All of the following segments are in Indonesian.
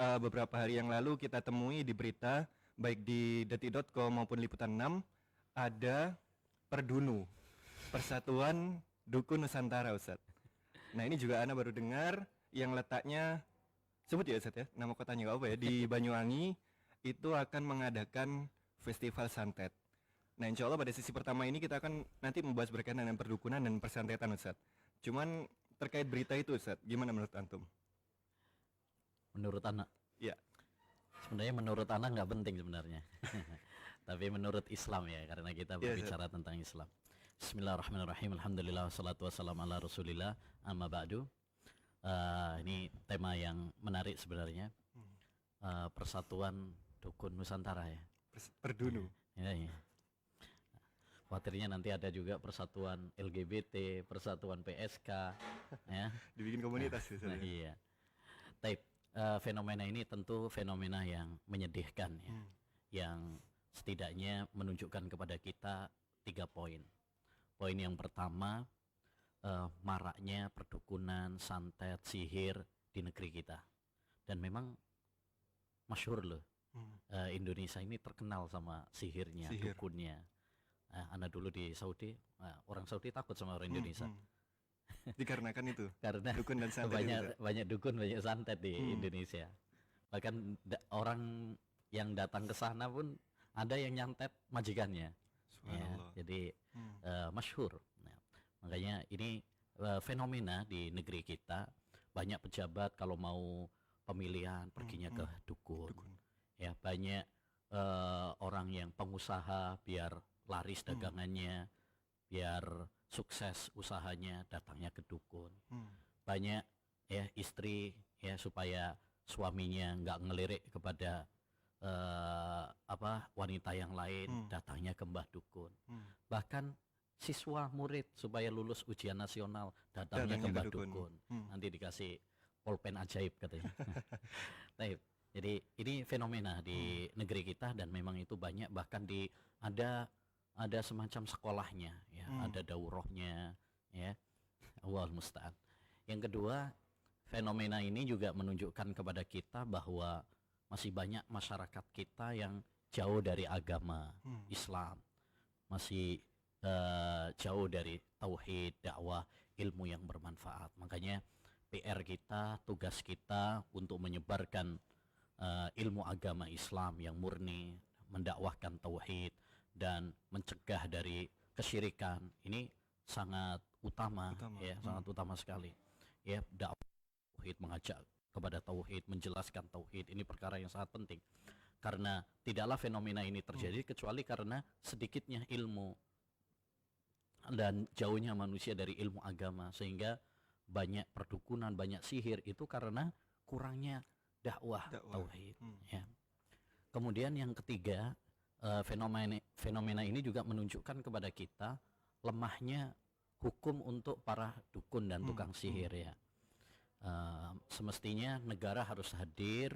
beberapa hari yang lalu kita temui di berita baik di detik.com maupun Liputan 6 ada Perdunu, Persatuan Dukun Nusantara, Ustadz. Nah ini juga Ana baru dengar yang letaknya, sebut ya Ustadz ya, nama kotanya apa ya, di Banyuwangi itu akan mengadakan festival santet. Nah insya Allah pada sesi pertama ini kita akan nanti membahas berkaitan dengan perdukunan dan persantetan Ustadz. Cuman terkait berita itu Ustadz, gimana menurut Antum? Menurut anak, Ya. sebenarnya menurut anak nggak penting sebenarnya. Tapi menurut Islam ya, karena kita berbicara tentang Islam. Bismillahirrahmanirrahim. Alhamdulillah wassalatu wassalamu ala Rasulillah. Amma ba'du. Ini tema yang menarik sebenarnya. Persatuan Dukun Nusantara ya. Perdunu. Ya, ya. Khawatirnya nanti ada juga persatuan LGBT, persatuan PSK, ya. Dibikin komunitas ya. Nah, iya. Tapi fenomena ini tentu fenomena yang menyedihkan ya. Yang setidaknya menunjukkan kepada kita 3 poin. Poin yang pertama, maraknya perdukunan, santet, sihir di negeri kita. Dan memang masyhur loh. Indonesia ini terkenal sama sihirnya, dukunnya. Anak dulu di Saudi, orang Saudi takut sama orang Indonesia. Dikarenakan itu. Karena dukun dan santet banyak dukun, banyak santet di Indonesia. Bahkan orang yang datang ke sana pun ada yang nyantet majikannya. Ya, jadi masyhur. Nah, makanya ini fenomena di negeri kita, banyak pejabat kalau mau pemilihan perginya ke dukun. Ya, banyak orang yang pengusaha biar laris dagangannya, biar sukses usahanya datangnya ke dukun. Banyak ya istri ya supaya suaminya nggak ngelirik kepada wanita yang lain, datangnya ke mbah dukun. Bahkan siswa murid supaya lulus ujian nasional datangnya ke mbah dukun. Nanti dikasih pulpen ajaib katanya. Jadi ini fenomena di negeri kita dan memang itu banyak, bahkan ada semacam sekolahnya ya, ada daurahnya ya. Allahul musta'an. Yang kedua, fenomena ini juga menunjukkan kepada kita bahwa masih banyak masyarakat kita yang jauh dari agama Islam, masih jauh dari tauhid, dakwah, ilmu yang bermanfaat. Makanya PR kita, tugas kita untuk menyebarkan ilmu agama Islam yang murni, mendakwahkan tauhid dan mencegah dari kesyirikan, ini sangat utama. Ya, sangat utama sekali. Ya, dakwah tauhid, mengajak kepada tauhid, menjelaskan tauhid, ini perkara yang sangat penting. Karena tidaklah fenomena ini terjadi kecuali karena sedikitnya ilmu dan jauhnya manusia dari ilmu agama, sehingga banyak perdukunan, banyak sihir itu karena kurangnya dakwah. Tauhid. Ya. Kemudian yang ketiga, fenomena ini juga menunjukkan kepada kita lemahnya hukum untuk para dukun dan tukang sihir ya. Semestinya negara harus hadir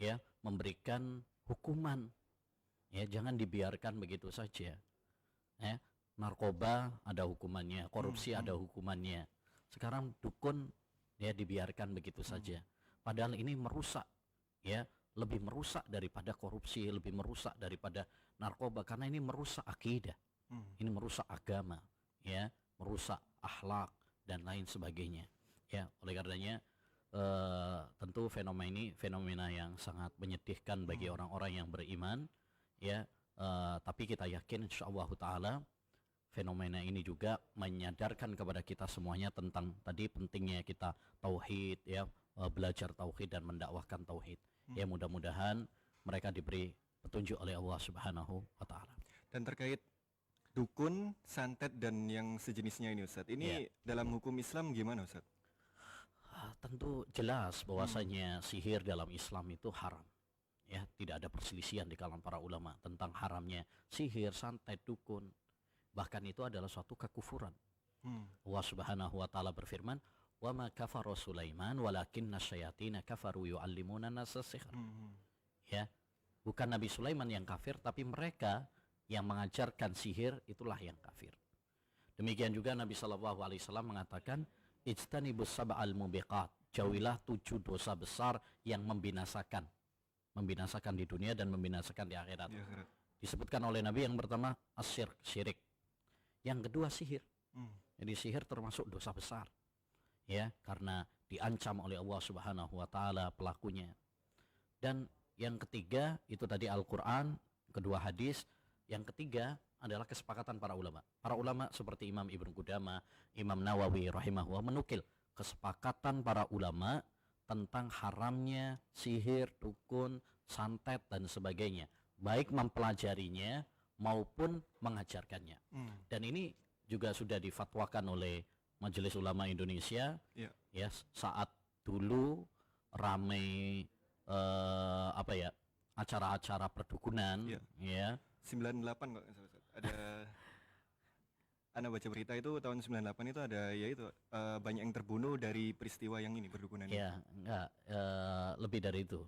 ya, memberikan hukuman ya, jangan dibiarkan begitu saja ya. Narkoba ada hukumannya, korupsi ada hukumannya. Sekarang dukun ya dibiarkan begitu saja, padahal ini merusak ya, lebih merusak daripada korupsi, lebih merusak daripada narkoba, karena ini merusak akidah, ini merusak agama ya, merusak akhlak dan lain sebagainya ya. Oleh karenanya tentu fenomena yang sangat menyedihkan bagi orang-orang yang beriman ya. Tapi kita yakin insyaallah taala fenomena ini juga menyadarkan kepada kita semuanya tentang tadi pentingnya kita tauhid ya, belajar tauhid dan mendakwahkan tauhid. Ya, mudah-mudahan mereka diberi petunjuk oleh Allah Subhanahu wa taala. Dan terkait dukun, santet dan yang sejenisnya ini Ustadz, ini dalam hukum Islam gimana Ustadz? Tentu jelas bahwasanya sihir dalam Islam itu haram. Ya, tidak ada perselisihan di kalangan para ulama tentang haramnya sihir, santet, dukun. Bahkan itu adalah suatu kekufuran. Allah Subhanahu wa taala berfirman, "Wa ma kafara Sulaiman walakinna syayatina kafaru yu'allimuna an-nasa sihr." Ya, bukan Nabi Sulaiman yang kafir, tapi mereka yang mengajarkan sihir itulah yang kafir. Demikian juga Nabi sallallahu alaihi wasallam mengatakan, "Ijtanibus sab'al mubiqat." jauhilah 7 dosa besar yang membinasakan di dunia dan membinasakan di akhirat. Di akhirat. Disebutkan oleh Nabi yang pertama syirik, yang kedua sihir. Jadi sihir termasuk dosa besar, ya, karena diancam oleh Allah Subhanahu wa taala pelakunya. Dan yang ketiga itu tadi Al-Qur'an, kedua hadis, yang ketiga adalah kesepakatan para ulama. Para ulama seperti Imam Ibnu Qudamah, Imam Nawawi rahimahullah menukil kesepakatan para ulama tentang haramnya sihir, dukun, santet dan sebagainya, baik mempelajarinya maupun mengajarkannya. Dan ini juga sudah difatwakan oleh Majelis Ulama Indonesia, ya, saat dulu ramai acara-acara perdukunan, ya. 98 kok ada Anda baca berita itu tahun 98 itu ada, ya itu banyak yang terbunuh dari peristiwa yang ini, perdukunan ini. Ya, enggak, lebih dari itu.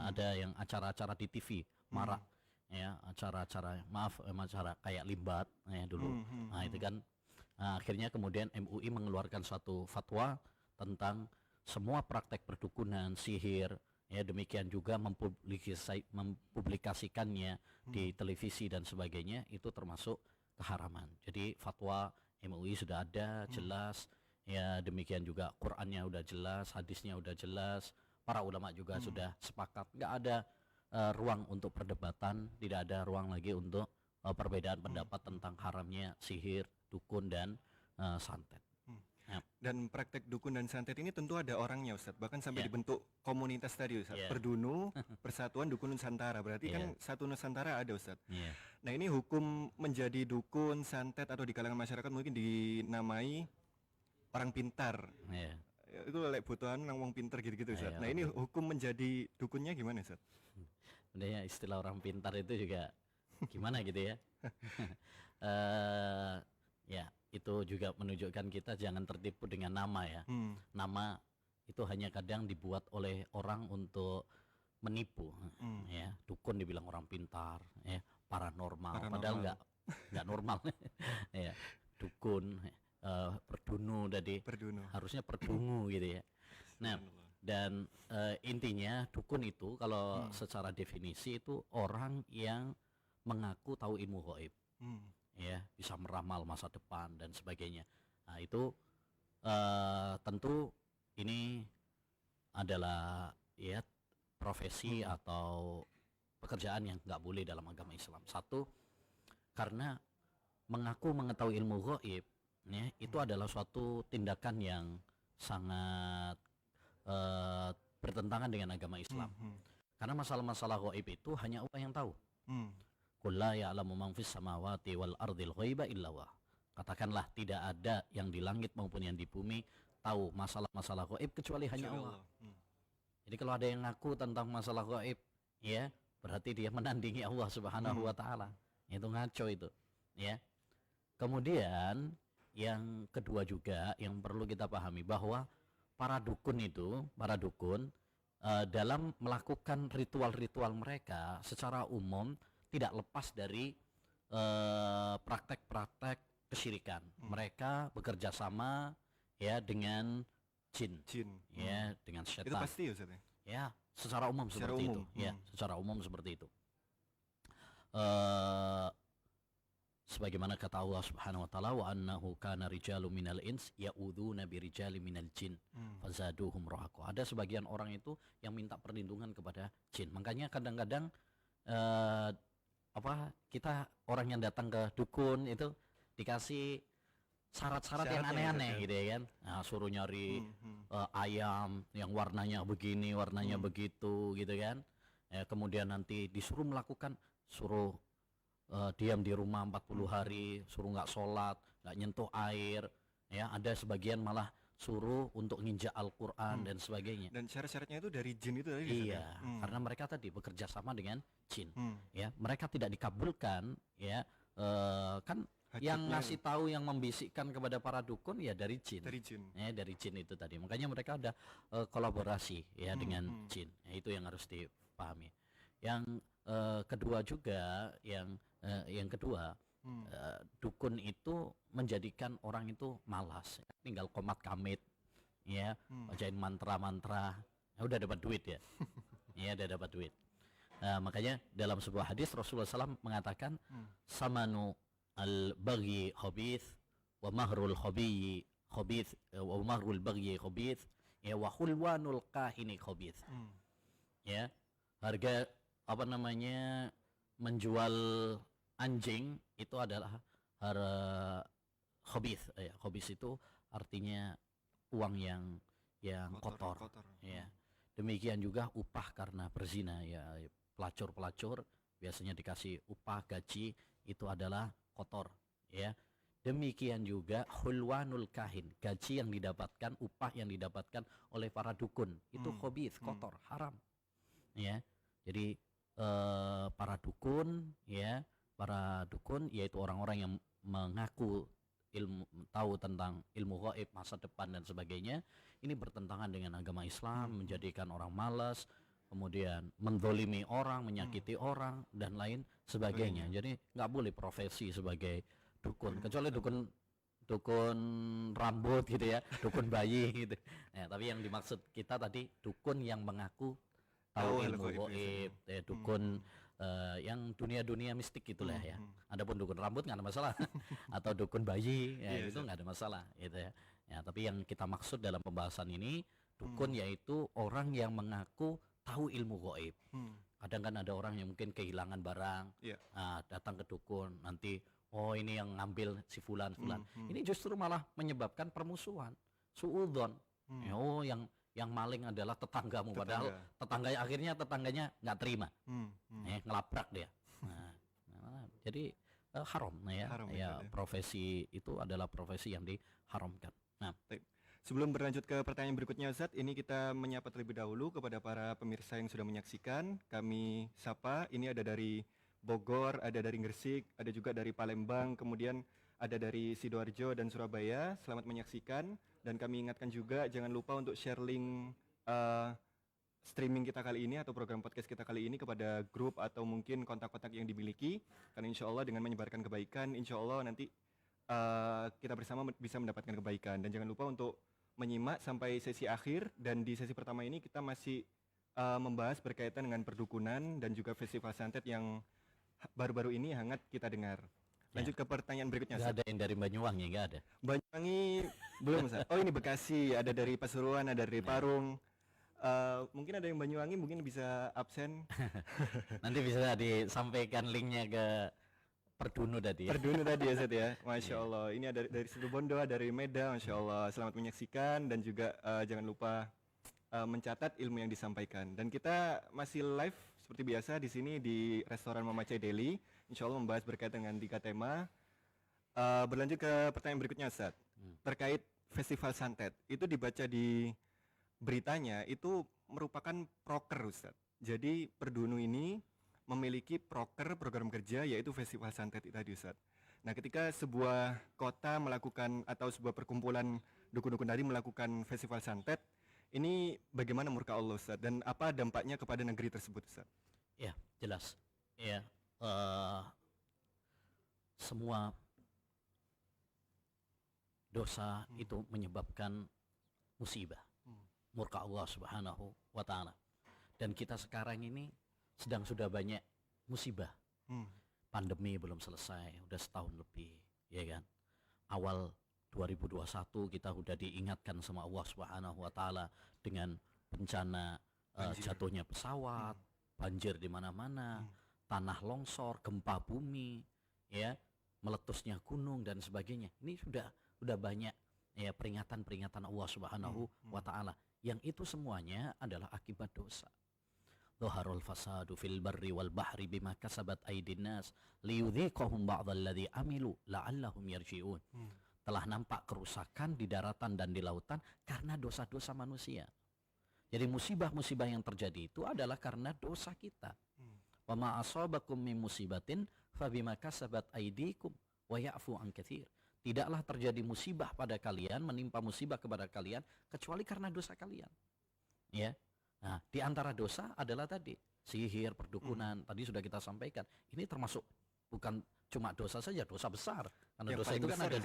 Ada yang acara-acara di TV marak, ya, acara kayak Limbat ya dulu. Nah, itu kan akhirnya kemudian MUI mengeluarkan suatu fatwa tentang semua praktek perdukunan, sihir, ya, demikian juga mempublikasikannya di televisi dan sebagainya, itu termasuk keharaman. Jadi fatwa MUI sudah ada jelas, ya, demikian juga Qur'annya udah jelas, hadisnya udah jelas, para ulama juga sudah sepakat, nggak ada ruang untuk perdebatan, tidak ada ruang lagi untuk perbedaan pendapat tentang haramnya sihir, dukun dan santet. Dan praktek dukun dan santet ini tentu ada orangnya, Ustadz. Bahkan sampai dibentuk komunitas tadi, Ustadz. Perdunu, Persatuan Dukun Nusantara. Berarti kan satu Nusantara ada, Ustadz. Nah, ini hukum menjadi dukun, santet, atau di kalangan masyarakat mungkin dinamai orang pintar. Itu lek butuhan nang wong pintar gitu-gitu, Ustadz. Nah, ini hukum menjadi dukunnya gimana, Ustadz? Sebenarnya istilah orang pintar itu juga gimana gitu ya. Ya, itu juga menunjukkan kita jangan tertipu dengan nama, ya. Nama itu hanya kadang dibuat oleh orang untuk menipu, ya. Dukun dibilang orang pintar, ya, paranormal. Padahal nggak normal. Ya, dukun, perdunu tadi, harusnya perdungu gitu ya. Nah, dan intinya dukun itu kalau secara definisi itu orang yang mengaku tahu ilmu gaib, ya, bisa meramal masa depan dan sebagainya. Nah, itu tentu ini adalah, ya, profesi atau pekerjaan yang nggak boleh dalam agama Islam. Satu, karena mengaku mengetahui ilmu gaib, ya, itu adalah suatu tindakan yang sangat bertentangan dengan agama Islam. Karena masalah-masalah gaib itu hanya Allah yang tahu. Qul la ya'lamu man fis samawati wal ardil ghaiba illa Allah. Katakanlah tidak ada yang di langit maupun yang di bumi tahu masalah-masalah gaib kecuali hanya Allah. Jadi kalau ada yang ngaku tentang masalah gaib, ya, berarti dia menandingi Allah Subhanahu wa taala. Itu ngaco itu, ya. Kemudian yang kedua juga yang perlu kita pahami bahwa para dukun dalam melakukan ritual-ritual mereka secara umum tidak lepas dari praktek-praktek kesyirikan. Mereka bekerja sama, ya, dengan jin, ya, dengan setan. Itu pasti, Ustaz, ya? Ya, secara umum seperti itu. Ya, secara umum seperti itu. Sebagaimana kata Allah Subhanahu wa taala, wa annahu kana rijalun minal ins ya'udzuna birijali minal jin fazaduhum rahaqa. Ada sebagian orang itu yang minta perlindungan kepada jin. Makanya kadang-kadang kita orang yang datang ke dukun itu dikasih syarat-syarat yang aneh-aneh gitu ya kan. Nah, suruh nyari ayam yang warnanya begini, warnanya begitu gitu kan. Kemudian nanti disuruh suruh diam di rumah 40 hari, suruh nggak sholat, nggak nyentuh air, ya. Ada sebagian malah suruh untuk nginjak Al-Quran dan sebagainya. Dan syarat-syaratnya itu dari jin itu tadi? Iya, karena mereka tadi bekerja sama dengan jin, ya. Mereka tidak dikabulkan, ya. Kan yang ngasih tahu, yang membisikkan kepada para dukun ya dari jin. Ya, dari jin itu tadi. Makanya mereka ada kolaborasi, ya, dengan jin. Ya, itu yang harus dipahami. Yang kedua juga, yang kedua, dukun itu menjadikan orang itu malas, tinggal komat kamit, ya, bacain mantra-mantra, udah dapat duit ya. Ya, udah dapat duit. Nah, makanya dalam sebuah hadis Rasulullah SAW mengatakan samanu al-baghi khabith wa mahrul khabiyyi khabith wa mahrul baghi khabith ya wa khulwanul kahini khabith. Ya, harga apa namanya menjual anjing itu adalah khabith ya. Khabith itu artinya uang yang kotor. Ya. Demikian juga upah karena berzina ya, pelacur-pelacur biasanya dikasih upah gaji itu adalah kotor ya. Demikian juga hulwanul kahin, gaji yang didapatkan, upah yang didapatkan oleh para dukun itu khabith, kotor, haram. Ya. Jadi para dukun yaitu orang-orang yang mengaku tahu tentang ilmu gaib, masa depan dan sebagainya, ini bertentangan dengan agama Islam, menjadikan orang malas, kemudian menzolimi orang, menyakiti orang dan lain sebagainya. Jadi nggak boleh profesi sebagai dukun, kecuali dukun rambut gitu ya, dukun bayi gitu. Nah, tapi yang dimaksud kita tadi dukun yang mengaku tahu ilmu gaib, dukun yang dunia-dunia mistik itulah ya. Adapun dukun rambut nggak ada masalah, atau dukun bayi ya, itu nggak ada masalah gitu ya. Ya, tapi yang kita maksud dalam pembahasan ini dukun yaitu orang yang mengaku tahu ilmu gaib. Kadang kan ada orang yang mungkin kehilangan barang, datang ke dukun, nanti oh ini yang ngambil si fulan. Ini justru malah menyebabkan permusuhan, suudzon. Oh yang maling adalah tetanggamu, padahal tetangganya nggak terima, ngelabrak dia. Jadi haram ya, Haram, profesi itu adalah profesi yang diharamkan. Nah, sebelum berlanjut ke pertanyaan berikutnya Ustadz, ini kita menyapa terlebih dahulu kepada para pemirsa yang sudah menyaksikan. Kami sapa, ini ada dari Bogor, ada dari Gresik, ada juga dari Palembang, kemudian ada dari Sidoarjo dan Surabaya. Selamat menyaksikan, dan kami ingatkan juga jangan lupa untuk share link streaming kita kali ini atau program podcast kita kali ini kepada grup atau mungkin kontak-kontak yang dimiliki, karena insya Allah dengan menyebarkan kebaikan, insya Allah nanti kita bersama bisa mendapatkan kebaikan. Dan jangan lupa untuk menyimak sampai sesi akhir, dan di sesi pertama ini kita masih membahas berkaitan dengan perdukunan dan juga festival santet yang baru-baru ini hangat kita dengar. Lanjut ke pertanyaan berikutnya. Nggak ada yang dari Banyuwangi, nggak ada? Banyuwangi belum, Ustaz. Oh, ini Bekasi, ada dari Pasuruan, ada dari Parung. Mungkin ada yang Banyuwangi, mungkin bisa absen. Nanti bisa disampaikan linknya ke Perdunu tadi ya. Perdunu tadi ya, Ustaz ya. Masya Allah. Ini ada dari Situbondo, dari Medan. Masya Allah. Selamat menyaksikan, dan juga jangan lupa mencatat ilmu yang disampaikan. Dan kita masih live seperti biasa di sini di restoran Mama Cai Deli. Insya Allah membahas berkaitan dengan 3 tema. Berlanjut ke pertanyaan berikutnya, Ustaz. Terkait festival santet, itu dibaca di beritanya itu merupakan proker, Ustaz. Jadi Perdunu ini memiliki proker program kerja, yaitu festival santet itu tadi, Ustaz. Nah, ketika sebuah kota melakukan atau sebuah perkumpulan dukun-dukun tadi melakukan festival santet, ini bagaimana murka Allah, Ustaz, dan apa dampaknya kepada negeri tersebut, Ustaz? Ya, jelas. Ya, semua dosa itu menyebabkan musibah, murka Allah Subhanahu wa Ta'ala. Dan kita sekarang ini sudah banyak musibah. Pandemi belum selesai, udah setahun lebih, ya kan? Awal 2021 kita udah diingatkan sama Allah Subhanahu wa Ta'ala dengan bencana jatuhnya pesawat, banjir di mana-mana, tanah longsor, gempa bumi, ya, meletusnya gunung dan sebagainya. Ini sudah banyak ya peringatan-peringatan Allah Subhanahu wa Ta'ala, yang itu semuanya adalah akibat dosa. Dhaharul fasadu fil barri wal bahri bima kasabat aydin nas liyudhiqahum ba'dalladzi amilu la'allahum yarji'un. Telah nampak kerusakan di daratan dan di lautan karena dosa-dosa manusia. Jadi musibah-musibah yang terjadi itu adalah karena dosa kita. Wa ma asabakum min musibatin fabima kasabat aydikum wa ya'fu an katsir. Tidaklah terjadi musibah pada kalian, menimpa musibah kepada kalian kecuali karena dosa kalian. Ya. Nah, di antara dosa adalah tadi sihir, perdukunan. Tadi sudah kita sampaikan. Ini termasuk bukan cuma dosa saja, dosa besar. Karena dosa itu kan ada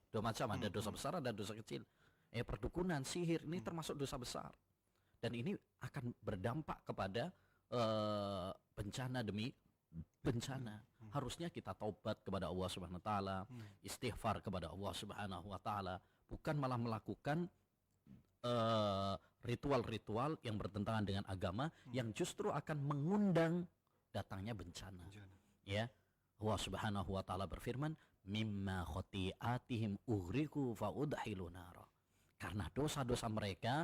dua macam, ada dosa besar, ada dosa kecil. perdukunan, sihir ini termasuk dosa besar. Dan ini akan berdampak kepada bencana demi bencana. Harusnya kita taubat kepada Allah Subhanahu wa taala, istighfar kepada Allah Subhanahu wa taala, bukan malah melakukan ritual-ritual yang bertentangan dengan agama yang justru akan mengundang datangnya bencana. Ya. Allah Subhanahu wa taala berfirman, "Mimma khati'atihim ughriqu fa udkhilu nara." Karena dosa-dosa mereka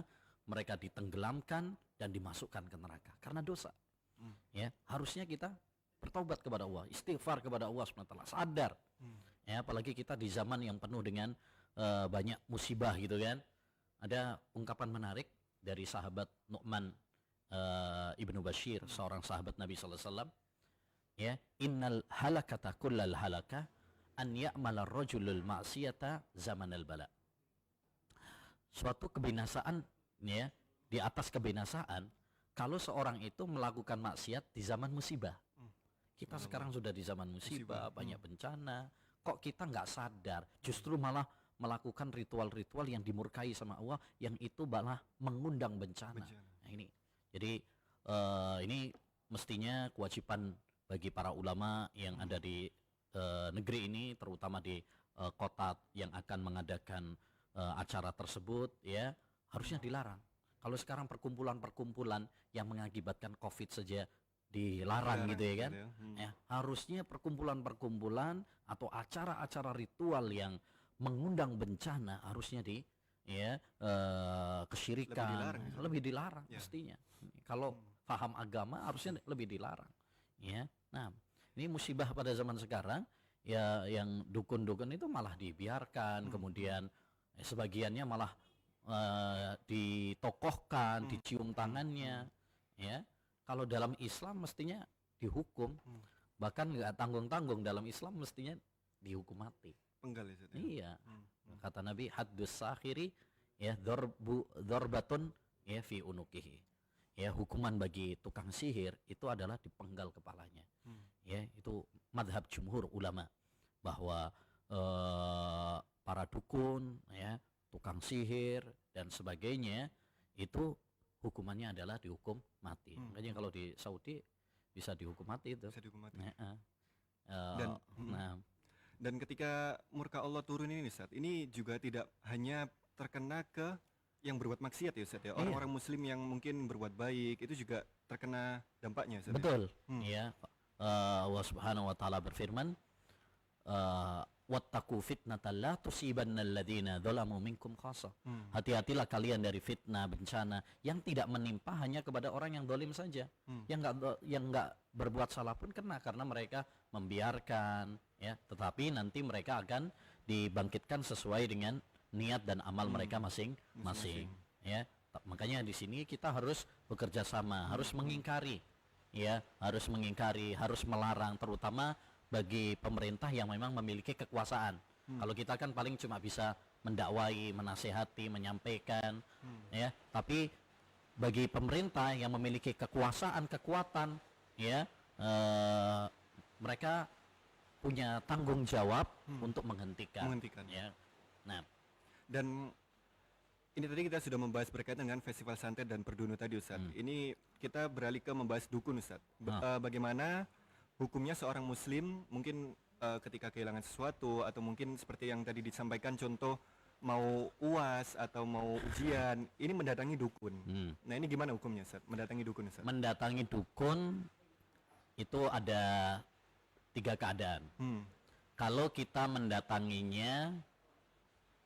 ditenggelamkan dan dimasukkan ke neraka karena dosa. Ya, harusnya kita bertobat kepada Allah, istighfar kepada Allah SWT, sadar. Ya, apalagi kita di zaman yang penuh dengan banyak musibah gitu kan. Ada ungkapan menarik dari sahabat Nu'man Ibnu Bashir, seorang sahabat Nabi sallallahu alaihi wasallam. Ya, innal halakata kullal halaka an ya'mala ar-rajulul ma'siyata zamanal bala. Suatu kebinasaan, ya, di atas kebinasaan kalau seorang itu melakukan maksiat di zaman musibah. Kita sekarang sudah di zaman musibah, banyak bencana. Kok kita nggak sadar, justru malah melakukan ritual-ritual yang dimurkai sama Allah, yang itu malah mengundang bencana. Nah, ini, jadi ini mestinya kewajiban bagi para ulama yang ada di negeri ini, terutama di kota yang akan mengadakan acara tersebut, ya, harusnya dilarang. Kalau sekarang perkumpulan-perkumpulan yang mengakibatkan COVID saja dilarang gitu ya kan, ya, harusnya perkumpulan-perkumpulan atau acara-acara ritual yang mengundang bencana harusnya kesyirikan lebih dilarang ya. Mestinya kalau paham agama harusnya lebih dilarang, ya. Nah, ini musibah pada zaman sekarang, ya, yang dukun-dukun itu malah dibiarkan, kemudian sebagiannya malah ditokohkan, dicium tangannya, ya. Kalau dalam Islam mestinya dihukum, bahkan nggak tanggung-tanggung, dalam Islam mestinya dihukum mati. Penggal ya. Iya. Kata Nabi, haddus sakhiri ya dzarbatun ya fi unukihi. Ya, hukuman bagi tukang sihir itu adalah dipenggal kepalanya. Ya, itu madhab jumhur ulama, bahwa para dukun, ya, tukang sihir dan sebagainya itu hukumannya adalah dihukum mati. Makanya kalau di Saudi bisa dihukum mati itu. Bisa dihukum mati. Dan ketika murka Allah turun ini Ustaz, ini juga tidak hanya terkena ke yang berbuat maksiat ya Ustaz ya. Orang-orang muslim yang mungkin berbuat baik itu juga terkena dampaknya Ustaz. Betul. Ya. Allah Subhanahu wa taala berfirman, wattaqu fitnatan la tusibannal ladzina dzalamu minkum khassah. Hati-hatilah kalian dari fitnah, bencana yang tidak menimpa hanya kepada orang yang zalim saja. Yang enggak berbuat salah pun kena, karena mereka membiarkan, ya, tetapi nanti mereka akan dibangkitkan sesuai dengan niat dan amal mereka masing-masing, ya. Makanya di sini kita harus bekerja sama, harus mengingkari, ya, harus melarang, terutama bagi pemerintah yang memang memiliki kekuasaan. Kalau kita kan paling cuma bisa mendakwai, menasehati, menyampaikan, ya. Tapi bagi pemerintah yang memiliki kekuasaan, kekuatan, ya, mereka punya tanggung jawab untuk menghentikan. Ya. Nah, dan ini tadi kita sudah membahas berkaitan dengan festival santet dan perdunu tadi Ustaz. Ini kita beralih ke membahas dukun Ustaz. Bagaimana hukumnya seorang muslim mungkin ketika kehilangan sesuatu, atau mungkin seperti yang tadi disampaikan contoh mau UAS atau mau ujian, ini mendatangi dukun. Nah, ini gimana hukumnya Ustaz? Mendatangi dukun Ustaz. Mendatangi dukun itu ada 3 keadaan. Kalau kita mendatanginya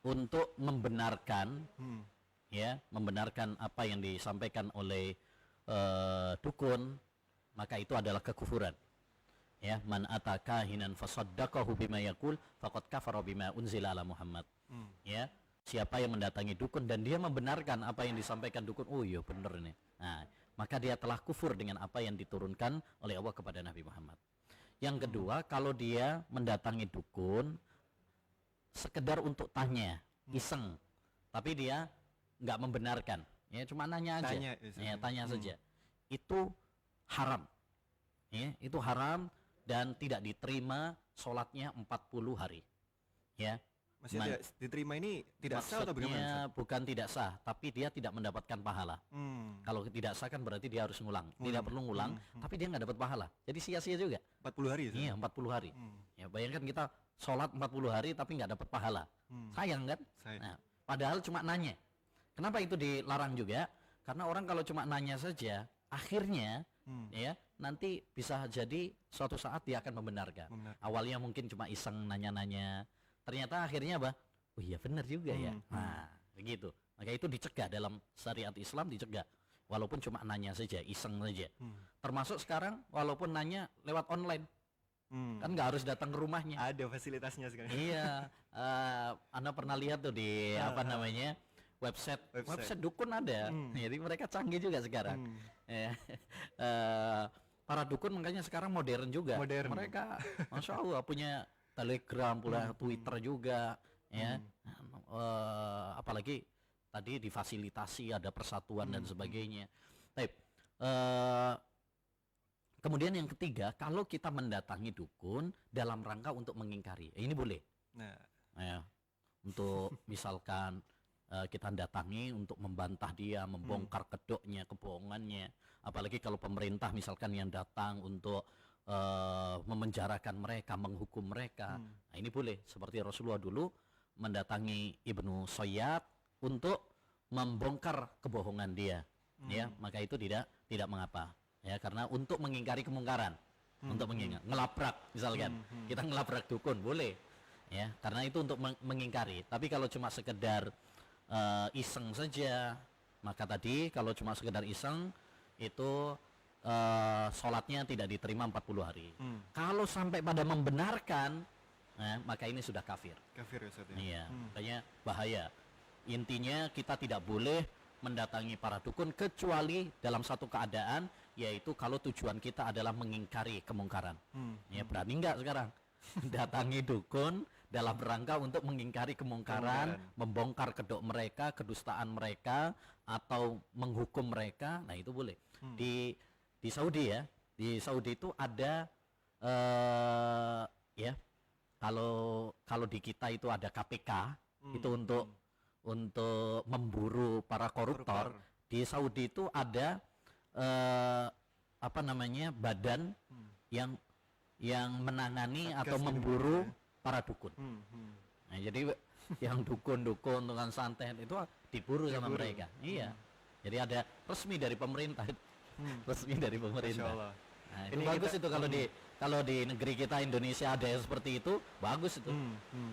untuk membenarkan, ya, membenarkan apa yang disampaikan oleh dukun, maka itu adalah kekufuran. Ya, man ataka hinan fasaddaqahu bima yaqul faqad kafara bima unzila ala Muhammad. Ya, siapa yang mendatangi dukun dan dia membenarkan apa yang disampaikan dukun, oh iya benar ini. Nah, maka dia telah kufur dengan apa yang diturunkan oleh Allah kepada Nabi Muhammad. Yang kedua, kalau dia mendatangi dukun sekedar untuk tanya, iseng, tapi dia nggak membenarkan, ya, cuma nanya aja, tanya saja, itu haram, ya, itu haram dan tidak diterima sholatnya 40 hari, ya. Maksudnya diterima ini tidak sah atau bagaimana? Maksudnya bukan tidak sah, tapi dia tidak mendapatkan pahala. Kalau tidak sah kan berarti dia harus ngulang. Tidak perlu ngulang, tapi dia nggak dapat pahala. Jadi sia-sia juga. 40 hari. Iya, 40 hari. Ya, bayangkan kita sholat 40 hari tapi nggak dapat pahala. Sayang kan? Nah, padahal cuma nanya. Kenapa itu dilarang juga? Karena orang kalau cuma nanya saja, akhirnya ya nanti bisa jadi suatu saat dia akan membenarkan. Awalnya mungkin cuma iseng nanya-nanya, ternyata akhirnya apa? Oh iya benar juga ya. Nah begitu. Maka itu dicegah dalam syariat Islam, dicegah. Walaupun cuma nanya saja, iseng saja. Termasuk sekarang walaupun nanya lewat online, kan nggak harus datang ke rumahnya. Ada fasilitasnya sekarang. Iya, Anda pernah lihat tuh di apa namanya website dukun ada. Jadi mereka canggih juga sekarang. Ya. Para dukun makanya sekarang modern juga. Mereka, masya Allah punya Telegram, punya Twitter juga, ya. Apalagi tadi difasilitasi ada persatuan dan sebagainya. Baik. Kemudian yang ketiga, kalau kita mendatangi dukun dalam rangka untuk mengingkari, ini boleh. Ya, untuk misalkan kita datangi untuk membantah dia, membongkar kedoknya, kebohongannya. Apalagi kalau pemerintah misalkan yang datang untuk memenjarakan mereka, menghukum mereka. Nah ini boleh, seperti Rasulullah dulu mendatangi Ibnu Sayyad untuk membongkar kebohongan dia. Ya, maka itu tidak mengapa. Ya, karena untuk mengingkari kemungkaran, untuk ngelabrak misalkan. Kita ngelabrak dukun boleh. Ya, karena itu untuk mengingkari. Tapi kalau cuma sekedar iseng saja, maka tadi kalau cuma sekedar iseng itu sholatnya tidak diterima 40 hari. Kalau sampai pada membenarkan, maka ini sudah kafir. Kafir ya Ustaz ya? Iya, makanya bahaya. Intinya kita tidak boleh mendatangi para dukun kecuali dalam satu keadaan, yaitu kalau tujuan kita adalah mengingkari kemungkaran. Ya, berani nggak sekarang datangi dukun dalam rangka untuk mengingkari kemungkaran, membongkar kedok mereka, kedustaan mereka, atau menghukum mereka. Nah itu boleh. Di Saudi ya, di Saudi itu ada ya kalau di kita itu ada KPK itu untuk memburu para koruptor. Di Saudi itu ada apa namanya badan yang menangani atau memburu para dukun. Nah, jadi yang dukun-dukun dengan santet itu diburu sama mereka. Iya. Jadi ada resmi dari pemerintah. Resmi dari pemerintah. Nah, itu bagus itu kalau di negeri kita Indonesia ada yang seperti itu, bagus itu.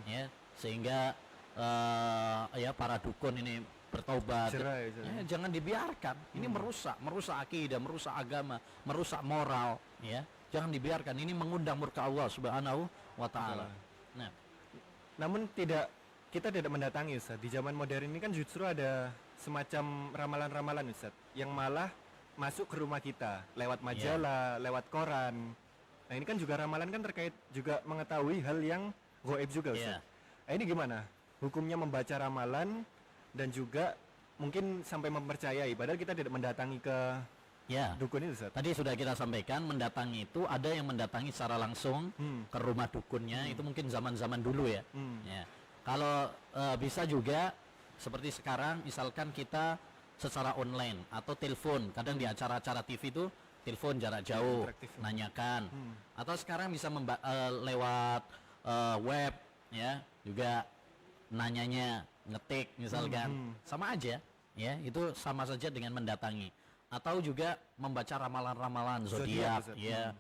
Ya, sehingga ya para dukun ini bertobat. Ya, jangan dibiarkan. Ini merusak akidah, merusak agama, merusak moral, ya. Jangan dibiarkan, ini mengundang murka Allah Subhanahu wa taala. Nah, namun kita tidak mendatangi Ustaz. Di zaman modern ini kan justru ada semacam ramalan-ramalan Ustaz yang malah masuk ke rumah kita lewat majalah, lewat koran. Nah, ini kan juga ramalan kan terkait juga mengetahui hal yang gaib juga Ustaz. Nah, ini gimana? Hukumnya membaca ramalan dan juga mungkin sampai mempercayai padahal kita tidak mendatangi ke dukun itu Ustaz. Tadi sudah kita sampaikan, mendatangi itu ada yang mendatangi secara langsung ke rumah dukunnya, itu mungkin zaman-zaman dulu ya. Ya. Kalau bisa juga seperti sekarang misalkan kita secara online atau telepon, kadang di acara-acara TV itu telepon jarak jauh, nanyakan. Atau sekarang bisa lewat web ya, juga nanyanya ngetik misalkan. Sama aja ya, itu sama saja dengan mendatangi. Atau juga membaca ramalan-ramalan zodiak ya,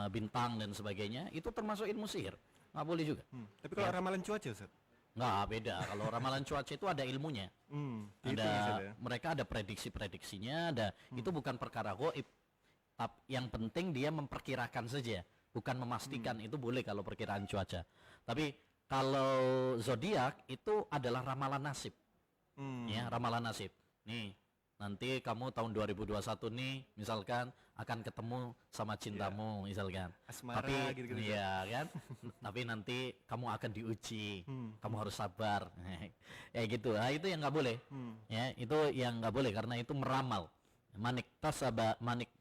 bintang dan sebagainya, itu termasuk ilmu sihir, nggak boleh juga. Tapi kalau ramalan cuaca Ustaz? Nggak, beda. Kalau ramalan cuaca itu ada ilmunya, mereka ada prediksi-prediksinya, itu bukan perkara gaib. Yang penting dia memperkirakan saja, bukan memastikan. Itu boleh kalau perkiraan cuaca. Tapi kalau zodiak itu adalah ramalan nasib, ya, ramalan nasib. Nih, nanti kamu tahun 2021 nih misalkan akan ketemu sama cintamu misalkan. Asmara, tapi gitu-gitu. Iya kan. Tapi nanti kamu akan diuji. Kamu harus sabar. Ya gitu. Nah, itu yang nggak boleh. Ya, itu yang nggak boleh karena itu meramal. Manik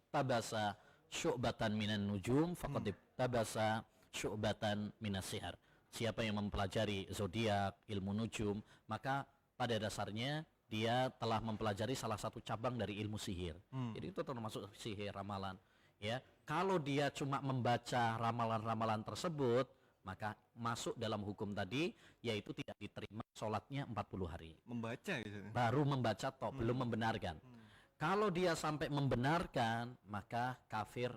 tabasa syu'batan minan nujum faqad tabasa syu'batan minas sihar. siapa yang mempelajari zodiak, ilmu nujum, maka pada dasarnya dia telah mempelajari salah satu cabang dari ilmu sihir. Jadi itu termasuk sihir ramalan. Ya, kalau dia cuma membaca ramalan-ramalan tersebut, maka masuk dalam hukum tadi, yaitu tidak diterima sholatnya 40 hari. Membaca gitu. Baru membaca toh, belum membenarkan. Kalau dia sampai membenarkan, maka kafir,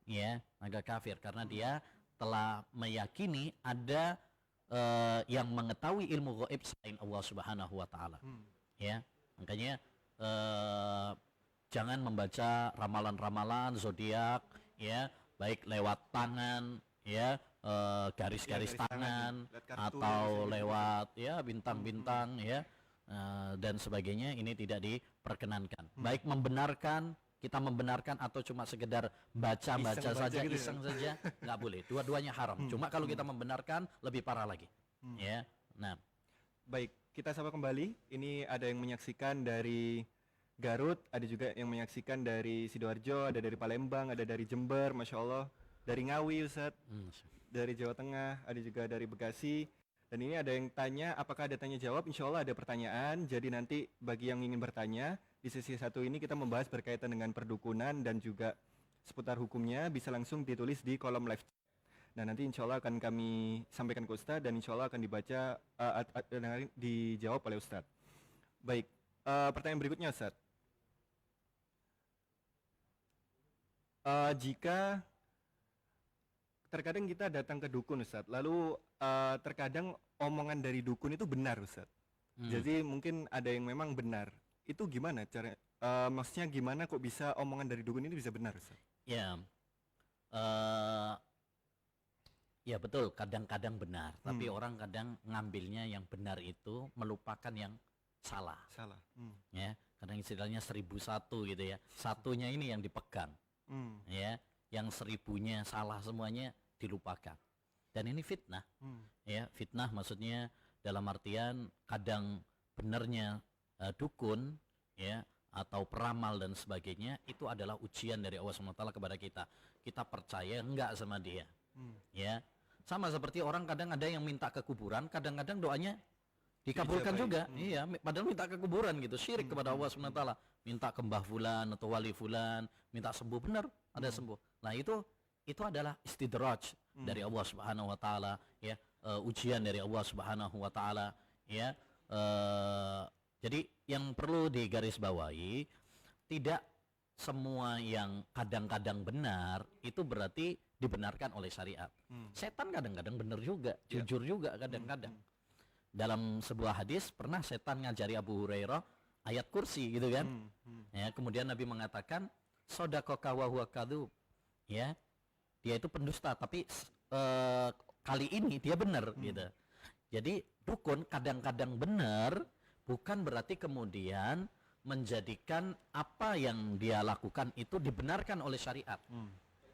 ya, maka kafir karena dia telah meyakini ada yang mengetahui ilmu gaib selain Allah Subhanahu wa taala. Ya, makanya jangan membaca ramalan-ramalan zodiak, ya, baik lewat tangan, ya, garis-garis tangan, atau lewat ya bintang-bintang, ya, dan sebagainya. Ini tidak diperkenankan. Baik membenarkan, kita membenarkan, atau cuma sekedar baca-baca saja, gitu iseng saja, nggak boleh. Dua-duanya haram. Cuma kalau kita membenarkan lebih parah lagi. Ya, nah. Baik, kita sapa kembali. Ini ada yang menyaksikan dari Garut, ada juga yang menyaksikan dari Sidoarjo, ada dari Palembang, ada dari Jember, Masya Allah, dari Ngawi Ustadz, dari Jawa Tengah, ada juga dari Bekasi. Dan ini ada yang tanya, apakah ada tanya jawab? Insya Allah ada pertanyaan. Jadi nanti bagi yang ingin bertanya, di sesi satu ini kita membahas berkaitan dengan perdukunan dan juga seputar hukumnya, bisa langsung ditulis di kolom live chat. Nah, nanti insya Allah akan kami sampaikan ke Ustadz dan insya Allah akan dibaca, dijawab oleh Ustadz. Baik, pertanyaan berikutnya Ustadz. Jika terkadang kita datang ke dukun Ustadz, lalu terkadang omongan dari dukun itu benar Ustadz. Jadi mungkin ada yang memang benar. Itu gimana cara? Maksudnya gimana kok bisa omongan dari dukun ini bisa benar Ustadz? Ya, ya betul. Kadang-kadang benar, tapi orang kadang ngambilnya yang benar itu melupakan yang salah. Salah. Ya, kadang istilahnya 1001 gitu ya. Satunya ini yang dipegang. Ya, yang 1000-nya salah semuanya dilupakan. Dan ini fitnah. Ya, fitnah maksudnya dalam artian kadang benarnya dukun, ya, atau peramal dan sebagainya itu adalah ujian dari Allah SWT kepada kita. Kita percaya enggak sama dia. Ya. Sama seperti orang kadang ada yang minta ke kuburan, kadang-kadang doanya dikabulkan juga. Iya, padahal minta ke kuburan gitu, syirik kepada Allah SWT. Minta ke mbah fulan atau wali fulan, minta sembuh, benar ada sembuh. Nah, itu adalah istidraj dari Allah Subhanahu wa taala, ya, ujian dari Allah Subhanahu wa taala, ya. Jadi yang perlu digarisbawahi, tidak semua yang kadang-kadang benar itu berarti dibenarkan oleh syariat. Setan kadang-kadang benar juga, jujur juga kadang-kadang. Dalam sebuah hadis pernah setan ngajari Abu Hurairah ayat kursi gitu kan. Ya, kemudian Nabi mengatakan shadaqaka wa huwa kadzub. Ya. Dia itu pendusta, tapi kali ini dia benar gitu. Jadi dukun kadang-kadang benar bukan berarti kemudian menjadikan apa yang dia lakukan itu dibenarkan oleh syariat.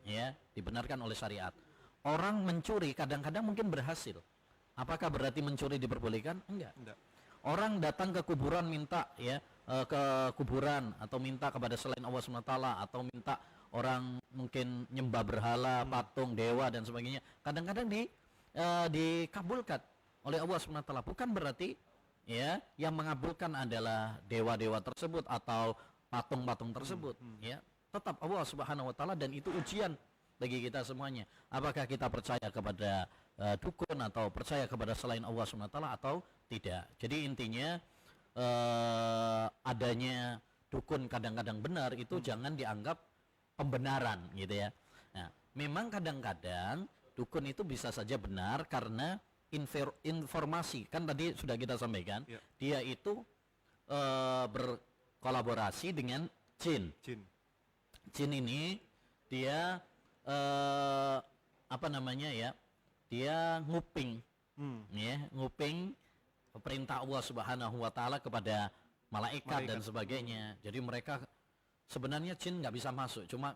Ya, dibenarkan oleh syariat. Orang mencuri kadang-kadang mungkin berhasil. Apakah berarti mencuri diperbolehkan? Enggak. Orang datang ke kuburan minta, ya, ke kuburan atau minta kepada selain Allah SWT, atau minta orang mungkin nyembah berhala, patung, dewa dan sebagainya. Kadang-kadang dikabulkan oleh Allah SWT. Bukan berarti, ya, yang mengabulkan adalah dewa-dewa tersebut atau patung-patung tersebut. Ya, tetap Allah Subhanahu wa taala, dan itu ujian bagi kita semuanya. Apakah kita percaya kepada dukun atau percaya kepada selain Allah SWT atau tidak. Jadi intinya adanya dukun kadang-kadang benar itu jangan dianggap pembenaran gitu ya. Nah, memang kadang-kadang dukun itu bisa saja benar karena informasi, kan tadi sudah kita sampaikan, dia itu berkolaborasi dengan jin. Jin ini dia apa namanya ya? Dia nguping, ya, nguping perintah Allah Subhanahu wa taala kepada malaikat dan sebagainya. Jadi mereka sebenarnya jin nggak bisa masuk, cuma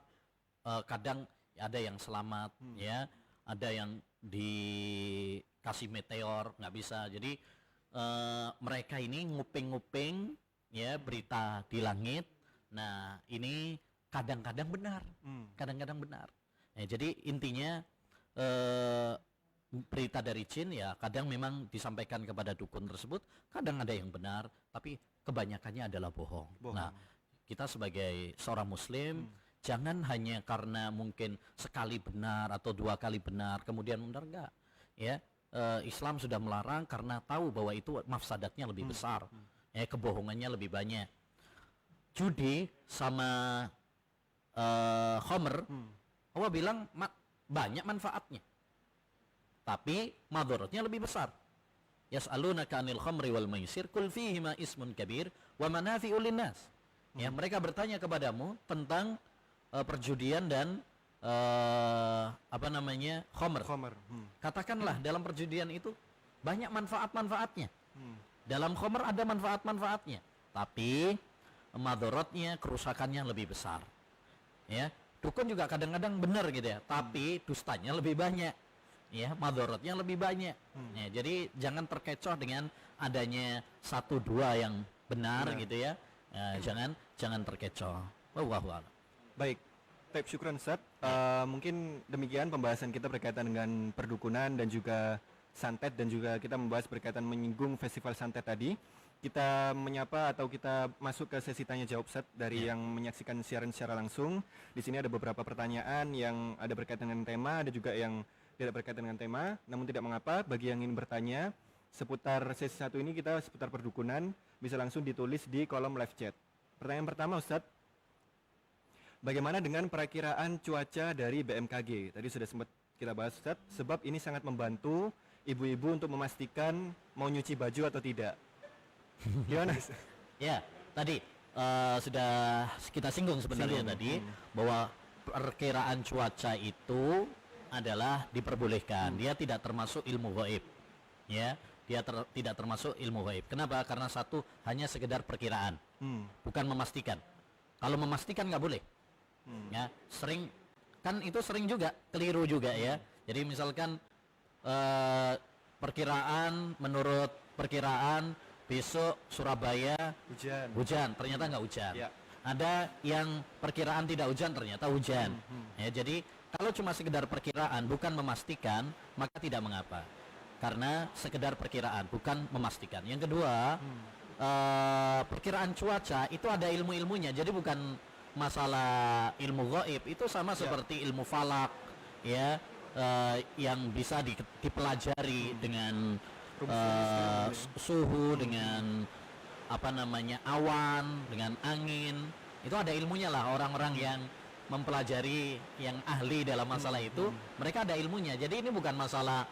kadang ada yang selamat, ya, ada yang dikasih meteor nggak bisa. Jadi mereka ini nguping-nguping, ya, berita di langit. Nah, ini kadang-kadang benar, kadang-kadang benar. Ya, jadi intinya berita dari jin ya kadang memang disampaikan kepada dukun tersebut, kadang ada yang benar, tapi kebanyakannya adalah bohong. Nah, kita sebagai seorang muslim jangan hanya karena mungkin sekali benar atau 2 kali benar kemudian benar, enggak. Ya, Islam sudah melarang karena tahu bahwa itu mafsadatnya lebih besar. Ya, kebohongannya lebih banyak. Judi sama khamr, Allah bilang banyak manfaatnya, tapi madharatnya lebih besar. Yas'alunaka 'anil khamri wal maisir qul fihima ismun kabir wa manafi'u linnas. Ya, mereka bertanya kepadamu tentang perjudian dan khamr. Katakanlah dalam perjudian itu banyak manfaat-manfaatnya. Dalam khamr ada manfaat-manfaatnya, tapi madharatnya, kerusakannya lebih besar. Ya, dukun juga kadang-kadang benar gitu ya, tapi dustanya lebih banyak. Ya, madharatnya lebih banyak. Ya, jadi jangan terkecoh dengan adanya 1-2 yang benar gitu ya. Jangan terkecoh. Wallahu a'lam. Baik, Taib syukran Ustaz. Mungkin demikian pembahasan kita berkaitan dengan perdukunan dan juga santet, dan juga kita membahas berkaitan menyinggung festival santet tadi. Kita menyapa atau kita masuk ke sesi tanya jawab Ustaz dari yang menyaksikan siaran secara langsung. Di sini ada beberapa pertanyaan yang ada berkaitan dengan tema, ada juga yang tidak berkaitan dengan tema. Namun tidak mengapa, bagi yang ingin bertanya seputar sesi 1 ini, kita seputar perdukunan, bisa langsung ditulis di kolom live chat. Pertanyaan pertama Ustaz, bagaimana dengan perakiraan cuaca dari BMKG? Tadi sudah sempat kita bahas Ustaz, sebab ini sangat membantu ibu-ibu untuk memastikan mau nyuci baju atau tidak. Gimana? Ya, tadi sudah kita singgung sebenarnya tadi bahwa perkiraan cuaca itu adalah diperbolehkan. Dia tidak termasuk ilmu gaib. Ya, dia tidak termasuk ilmu gaib. Kenapa? Karena satu hanya sekedar perkiraan, bukan memastikan. Kalau memastikan nggak boleh. Ya, sering juga keliru juga ya. Jadi misalkan menurut perkiraan besok Surabaya hujan, ternyata nggak hujan. Ya. Ada yang perkiraan tidak hujan, ternyata hujan. Ya, jadi kalau cuma sekedar perkiraan bukan memastikan, maka tidak mengapa. Karena sekedar perkiraan bukan memastikan. Yang kedua, perkiraan cuaca itu ada ilmu-ilmunya. Jadi bukan masalah ilmu gaib, itu sama seperti ilmu falak ya, yang bisa dipelajari dengan suhu, dengan awan, dengan angin. Itu ada ilmunya lah. Orang-orang yang mempelajari, yang ahli dalam masalah itu, mereka ada ilmunya. Jadi ini bukan masalah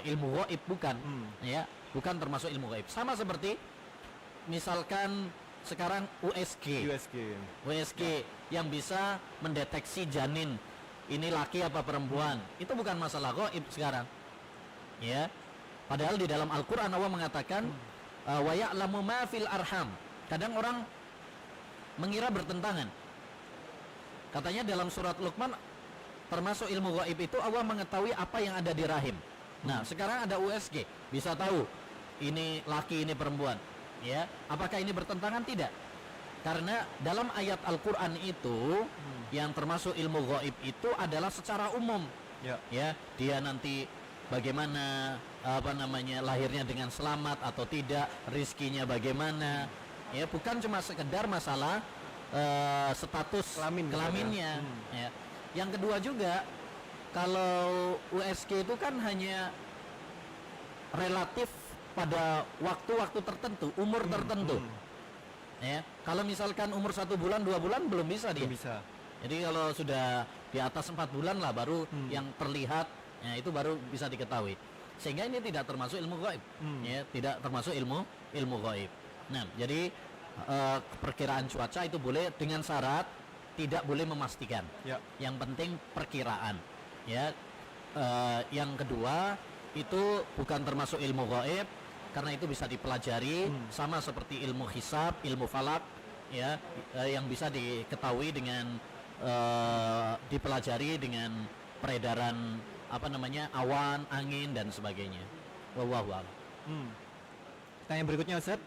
ilmu gaib, bukan. Ya, bukan termasuk ilmu gaib. Sama seperti misalkan sekarang USG yang bisa mendeteksi janin ini laki apa perempuan, itu bukan masalah gaib sekarang. Ya, padahal di dalam Al-Quran Allah mengatakan wa ya'lamu ma fil arham. Kadang orang mengira bertentangan. Katanya dalam surat Luqman termasuk ilmu gaib itu Allah mengetahui apa yang ada di rahim. Nah, sekarang ada USG, bisa tahu ini laki ini perempuan. Ya, apakah ini bertentangan? Tidak. Karena dalam ayat Al-Quran itu yang termasuk ilmu gaib itu adalah secara umum. Ya, dia nanti bagaimana lahirnya dengan selamat atau tidak, rizkinya bagaimana, ya, bukan cuma sekedar masalah status kelaminnya. Ya. Yang kedua juga, kalau USG itu kan hanya relatif pada waktu-waktu tertentu, umur tertentu. Ya, kalau misalkan umur 1 bulan, 2 bulan belum bisa dia. Jadi kalau sudah di atas 4 bulan lah baru yang terlihat. Ya, itu baru bisa diketahui. Sehingga ini tidak termasuk ilmu gaib. Ya, tidak termasuk ilmu gaib. Nah, jadi perkiraan cuaca itu boleh dengan syarat tidak boleh memastikan. Ya. Yang penting perkiraan. Ya. Yang kedua itu bukan termasuk ilmu gaib karena itu bisa dipelajari, sama seperti ilmu hisab, ilmu falak, ya, yang bisa diketahui dengan dipelajari dengan peredaran awan, angin dan sebagainya. Wallahu a'lam. Pertanyaan berikutnya Ustaz,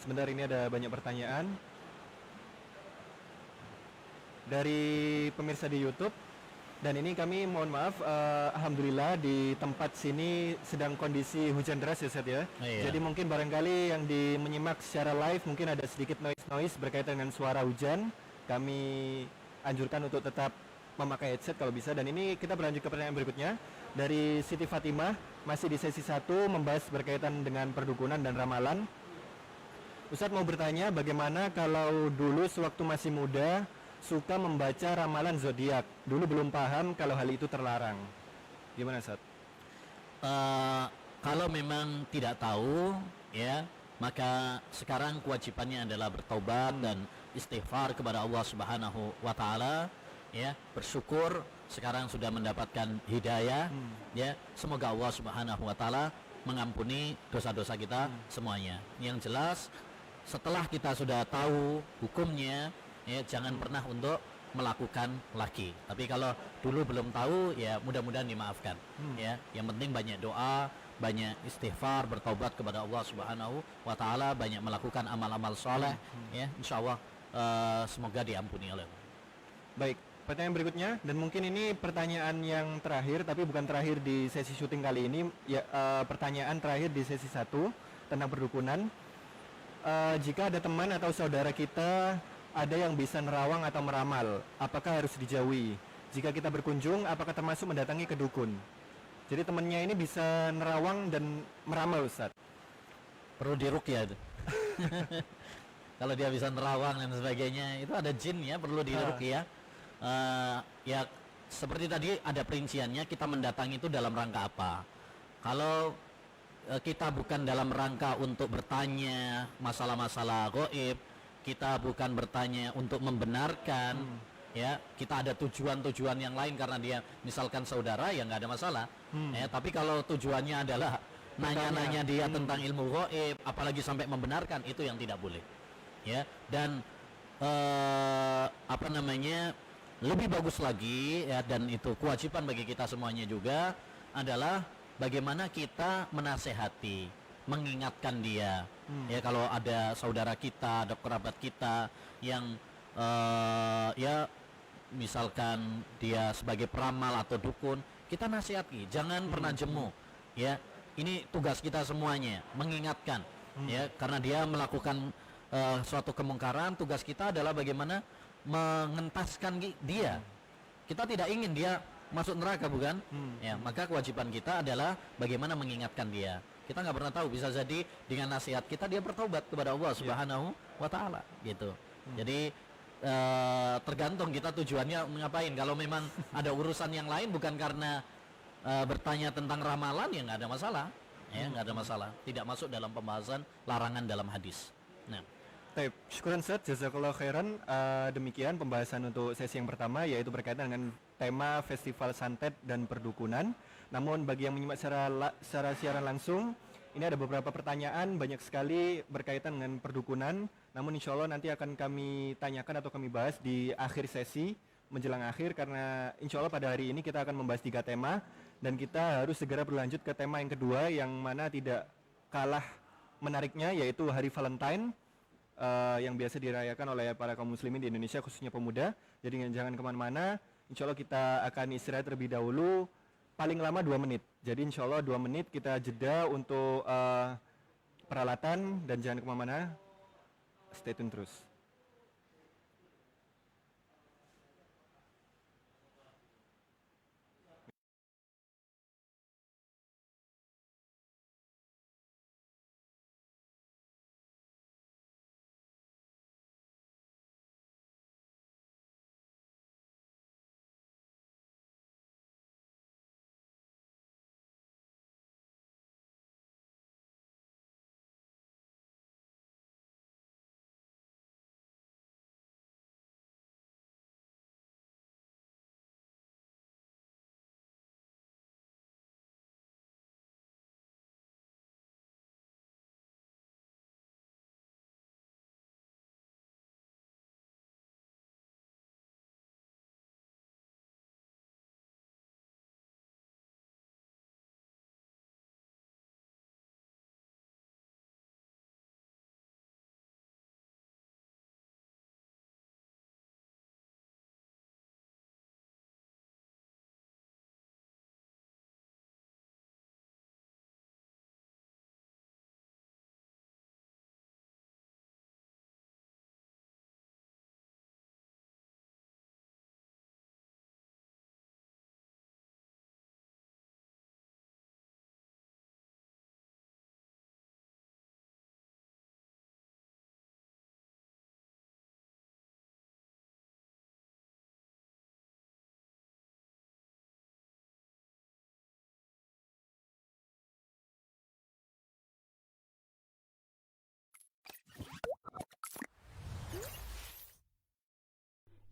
sebentar ini ada banyak pertanyaan dari pemirsa di YouTube. Dan ini kami mohon maaf, alhamdulillah di tempat sini sedang kondisi hujan deras ya Ustaz ya. Iya. Jadi mungkin barangkali yang menyimak secara live mungkin ada sedikit noise berkaitan dengan suara hujan. Kami anjurkan untuk tetap memakai headset kalau bisa. Dan ini kita berlanjut ke pertanyaan berikutnya dari Siti Fatimah, masih di sesi 1 membahas berkaitan dengan perdukunan dan ramalan. Ustadz mau bertanya, bagaimana kalau dulu sewaktu masih muda suka membaca ramalan zodiak? Dulu belum paham kalau hal itu terlarang. Gimana, Ustadz? Kalau memang tidak tahu, ya, maka sekarang kewajibannya adalah bertaubat dan istighfar kepada Allah Subhanahu wa taala, ya, bersyukur sekarang sudah mendapatkan hidayah, ya. Semoga Allah Subhanahu wa taala mengampuni dosa-dosa kita semuanya. Yang jelas setelah kita sudah tahu hukumnya, ya, jangan pernah untuk melakukan lagi. Tapi kalau dulu belum tahu, ya mudah-mudahan dimaafkan. Ya, yang penting banyak doa, banyak istighfar, bertobat kepada Allah Subhanahu wa taala, banyak melakukan amal-amal soleh, ya, insyaallah semoga diampuni oleh Allah. Baik, pertanyaan berikutnya, dan mungkin ini pertanyaan yang terakhir, tapi bukan terakhir di sesi syuting kali ini, ya, pertanyaan terakhir di sesi 1 tentang perdukunan. Jika ada teman atau saudara kita ada yang bisa nerawang atau meramal, apakah harus dijauhi? Jika kita berkunjung, apakah termasuk mendatangi ke dukun? Jadi temannya ini bisa nerawang dan meramal, Ustaz. Perlu diruqyah itu. Kalau dia bisa nerawang dan sebagainya, itu ada jin, ya, perlu diruqyah. Ya seperti tadi ada perinciannya, kita mendatangi itu dalam rangka apa. Kalau kita bukan dalam rangka untuk bertanya masalah-masalah gaib, kita bukan bertanya untuk membenarkan, ya, kita ada tujuan-tujuan yang lain karena dia misalkan saudara, ya nggak ada masalah, ya. Tapi kalau tujuannya adalah nanya-nanya dia tentang ilmu gaib, apalagi sampai membenarkan, itu yang tidak boleh, ya. Dan apa namanya, lebih bagus lagi, ya, dan itu kewajiban bagi kita semuanya juga adalah bagaimana kita menasehati, mengingatkan dia, ya, kalau ada saudara kita, ada kerabat kita yang ya misalkan dia sebagai peramal atau dukun, kita nasihati, jangan pernah jemu, ya. Ini tugas kita semuanya, mengingatkan, ya, karena dia melakukan suatu kemungkaran, tugas kita adalah bagaimana mengentaskan dia. Kita tidak ingin dia masuk neraka, bukan? Ya, maka kewajiban kita adalah bagaimana mengingatkan dia. Kita nggak pernah tahu, bisa jadi dengan nasihat kita dia bertobat kepada Allah Subhanahu wa taala, gitu. Jadi tergantung kita tujuannya ngapain. Kalau memang ada urusan yang lain bukan karena bertanya tentang ramalan, ya nggak ada masalah, ya, nggak ada masalah. Tidak masuk dalam pembahasan larangan dalam hadis. Nah, Baik, syukuran Ustaz, jazakallahu khairan. Demikian pembahasan untuk sesi yang pertama, yaitu berkaitan dengan tema Festival Santet dan Perdukunan. Namun bagi yang menyimak secara siaran langsung, ini ada beberapa pertanyaan, banyak sekali berkaitan dengan perdukunan. Namun insya Allah nanti akan kami tanyakan atau kami bahas di akhir sesi, menjelang akhir, karena insya Allah pada hari ini kita akan membahas 3 tema, dan kita harus segera berlanjut ke tema yang kedua, yang mana tidak kalah menariknya, yaitu Hari Valentine, yang biasa dirayakan oleh para kaum muslimin di Indonesia, khususnya pemuda. Jadi jangan kemana-mana, insya Allah kita akan istirahat terlebih dahulu, paling lama 2 menit. Jadi insya Allah 2 menit kita jeda untuk peralatan, dan jangan kemana-mana, stay tune terus.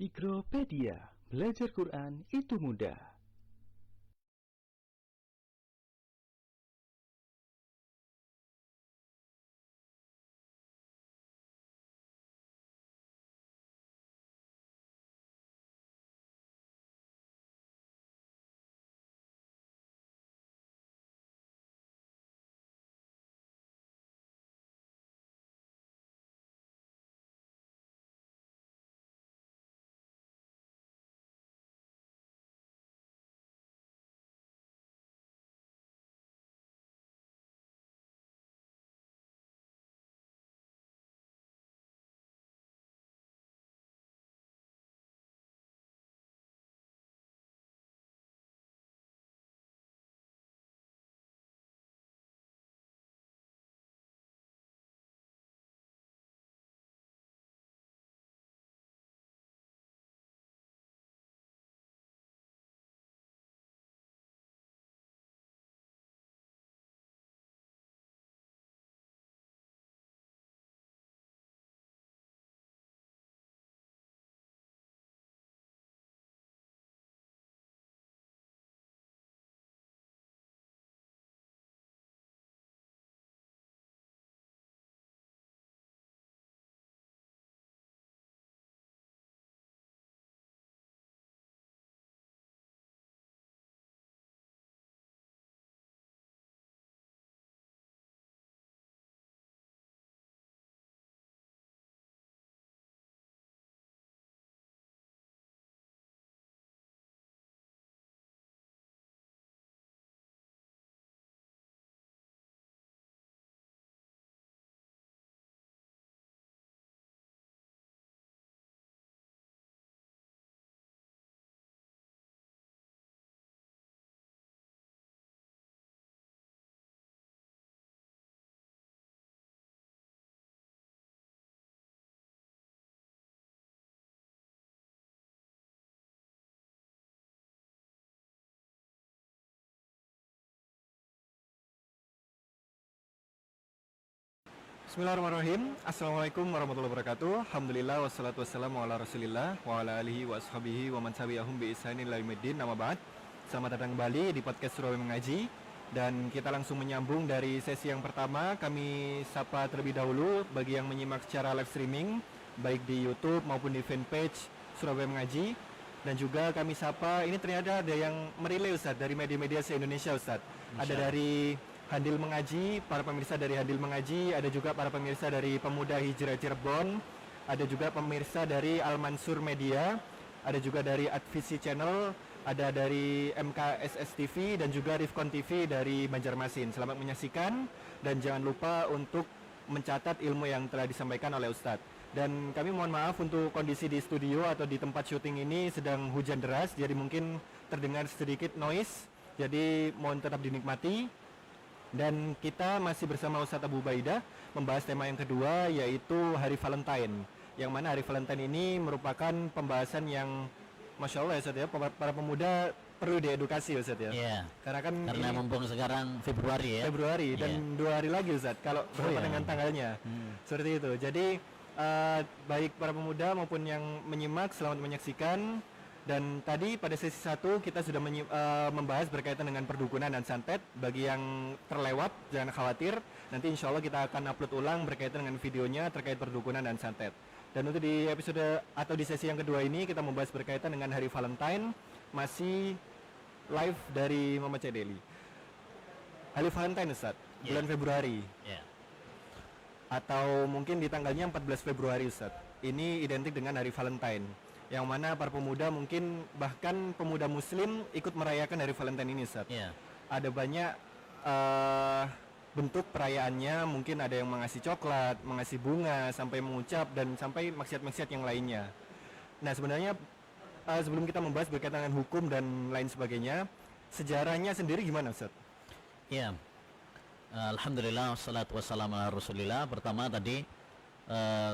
Igropedia, belajar Quran itu mudah. Bismillahirrahmanirrahim. Assalamualaikum warahmatullahi wabarakatuh. Alhamdulillah wassalatu wassalamu ala rasulillah wa ala alihi wa ashabihi wa man tabi'ahum bi ihsanin ila yaumiddin. Nama ba'd. Selamat datang kembali di podcast Surabaya Mengaji. Dan kita langsung menyambung dari sesi yang pertama. Kami sapa terlebih dahulu bagi yang menyimak secara live streaming baik di YouTube maupun di fanpage Surabaya Mengaji. Dan juga kami sapa, ini ternyata ada yang merilai Ustadz dari media-media se-Indonesia Ustadz. Ada dari Handil Mengaji, para pemirsa dari Handil Mengaji, ada juga para pemirsa dari Pemuda Hijrah Cirebon, ada juga pemirsa dari Al Mansur Media, ada juga dari Advisi Channel, ada dari MKSS TV dan juga Rifkon TV dari Banjarmasin. Selamat menyaksikan dan jangan lupa untuk mencatat ilmu yang telah disampaikan oleh Ustadz. Dan kami mohon maaf untuk kondisi di studio atau di tempat syuting ini sedang hujan deras, jadi mungkin terdengar sedikit noise, jadi mohon tetap dinikmati. Dan kita masih bersama Ustadz Abu Ubaidah membahas tema yang kedua, yaitu Hari Valentine. Yang mana Hari Valentine ini merupakan pembahasan yang Masya Allah ya Ustadz ya, para pemuda perlu diedukasi Ustadz ya. Iya. Karena ini mumpung sekarang Februari ya. Februari dan 2 hari lagi Ustadz kalau bertepatan dengan tanggalnya. Seperti itu. Jadi baik para pemuda maupun yang menyimak selamat menyaksikan. Dan tadi pada sesi 1 kita sudah membahas berkaitan dengan perdukunan dan santet. Bagi yang terlewat jangan khawatir, nanti insya Allah kita akan upload ulang berkaitan dengan videonya terkait perdukunan dan santet. Dan untuk di episode atau di sesi yang kedua ini kita membahas berkaitan dengan Hari Valentine, masih live dari Mama Cedeli. Hari Valentine Ustaz, bulan Februari. Atau mungkin di tanggalnya 14 Februari Ustaz. Ini identik dengan Hari Valentine, yang mana para pemuda mungkin bahkan pemuda muslim ikut merayakan Hari Valentine ini Ustaz. Ada banyak bentuk perayaannya, mungkin ada yang mengasih coklat, mengasih bunga, sampai mengucap dan sampai maksiat-maksiat yang lainnya. Nah sebenarnya sebelum kita membahas berkaitan dengan hukum dan lain sebagainya, sejarahnya sendiri gimana Ustaz? Ya, Alhamdulillah wassalatu wassalamu ala rasulillah. Pertama tadi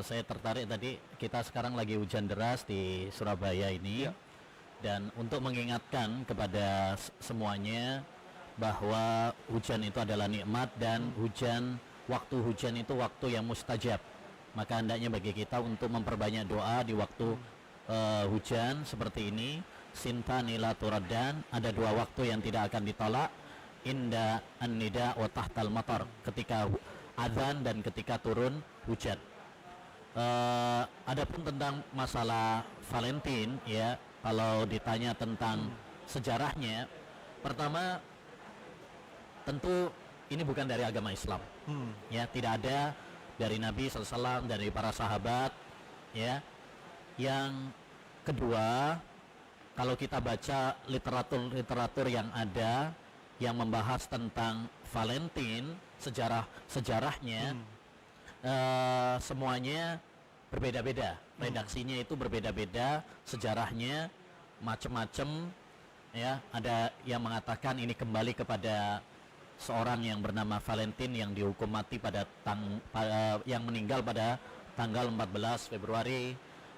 saya tertarik tadi, kita sekarang lagi hujan deras di Surabaya ini, dan untuk mengingatkan kepada semuanya bahwa hujan itu adalah nikmat dan waktu hujan itu waktu yang mustajab. Maka hendaknya bagi kita untuk memperbanyak doa di waktu hujan seperti ini, sintani la turaddan, ada 2 waktu yang tidak akan ditolak, inda an-nida wa tahtal matar, ketika azan dan ketika turun hujan. Adapun tentang masalah Valentine, ya, kalau ditanya tentang sejarahnya, pertama tentu ini bukan dari agama Islam, ya, tidak ada dari Nabi SAW, dari para sahabat, ya. Yang kedua, kalau kita baca literatur yang ada yang membahas tentang Valentine, sejarahnya, semuanya berbeda-beda, redaksinya itu berbeda-beda, sejarahnya macam-macam, ya. Ada yang mengatakan ini kembali kepada seorang yang bernama Valentine yang dihukum mati yang meninggal pada tanggal 14 Februari.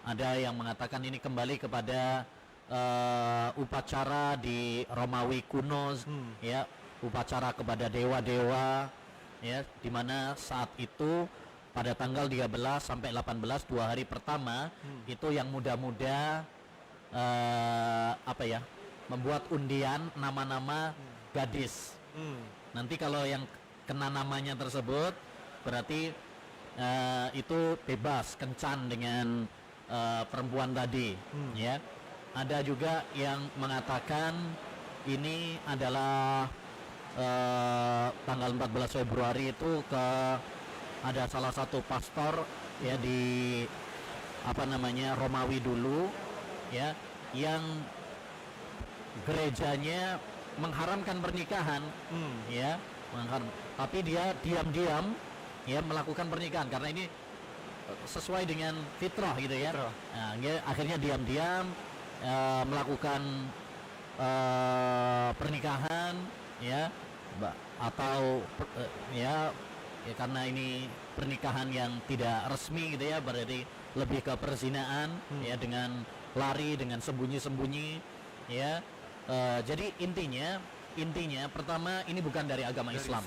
Ada yang mengatakan ini kembali kepada upacara di Romawi kuno, ya, upacara kepada dewa-dewa, ya, di mana saat itu pada tanggal 13 sampai 18, 2 hari pertama, itu yang muda-muda membuat undian nama-nama gadis. Nanti kalau yang kena namanya tersebut berarti itu bebas kencan dengan perempuan tadi, ya. Ada juga yang mengatakan ini adalah tanggal 14 Februari itu ada salah satu pastor, ya, di Romawi dulu, ya, yang gerejanya mengharamkan pernikahan, ya, tapi dia diam-diam, ya, melakukan pernikahan karena ini sesuai dengan fitrah, gitu ya. Nah, akhirnya diam-diam melakukan pernikahan, ya, atau ya karena ini pernikahan yang tidak resmi, gitu ya, berarti lebih ke perzinaan, ya, dengan lari, dengan sembunyi-sembunyi, ya. Jadi intinya pertama ini bukan dari agama Islam.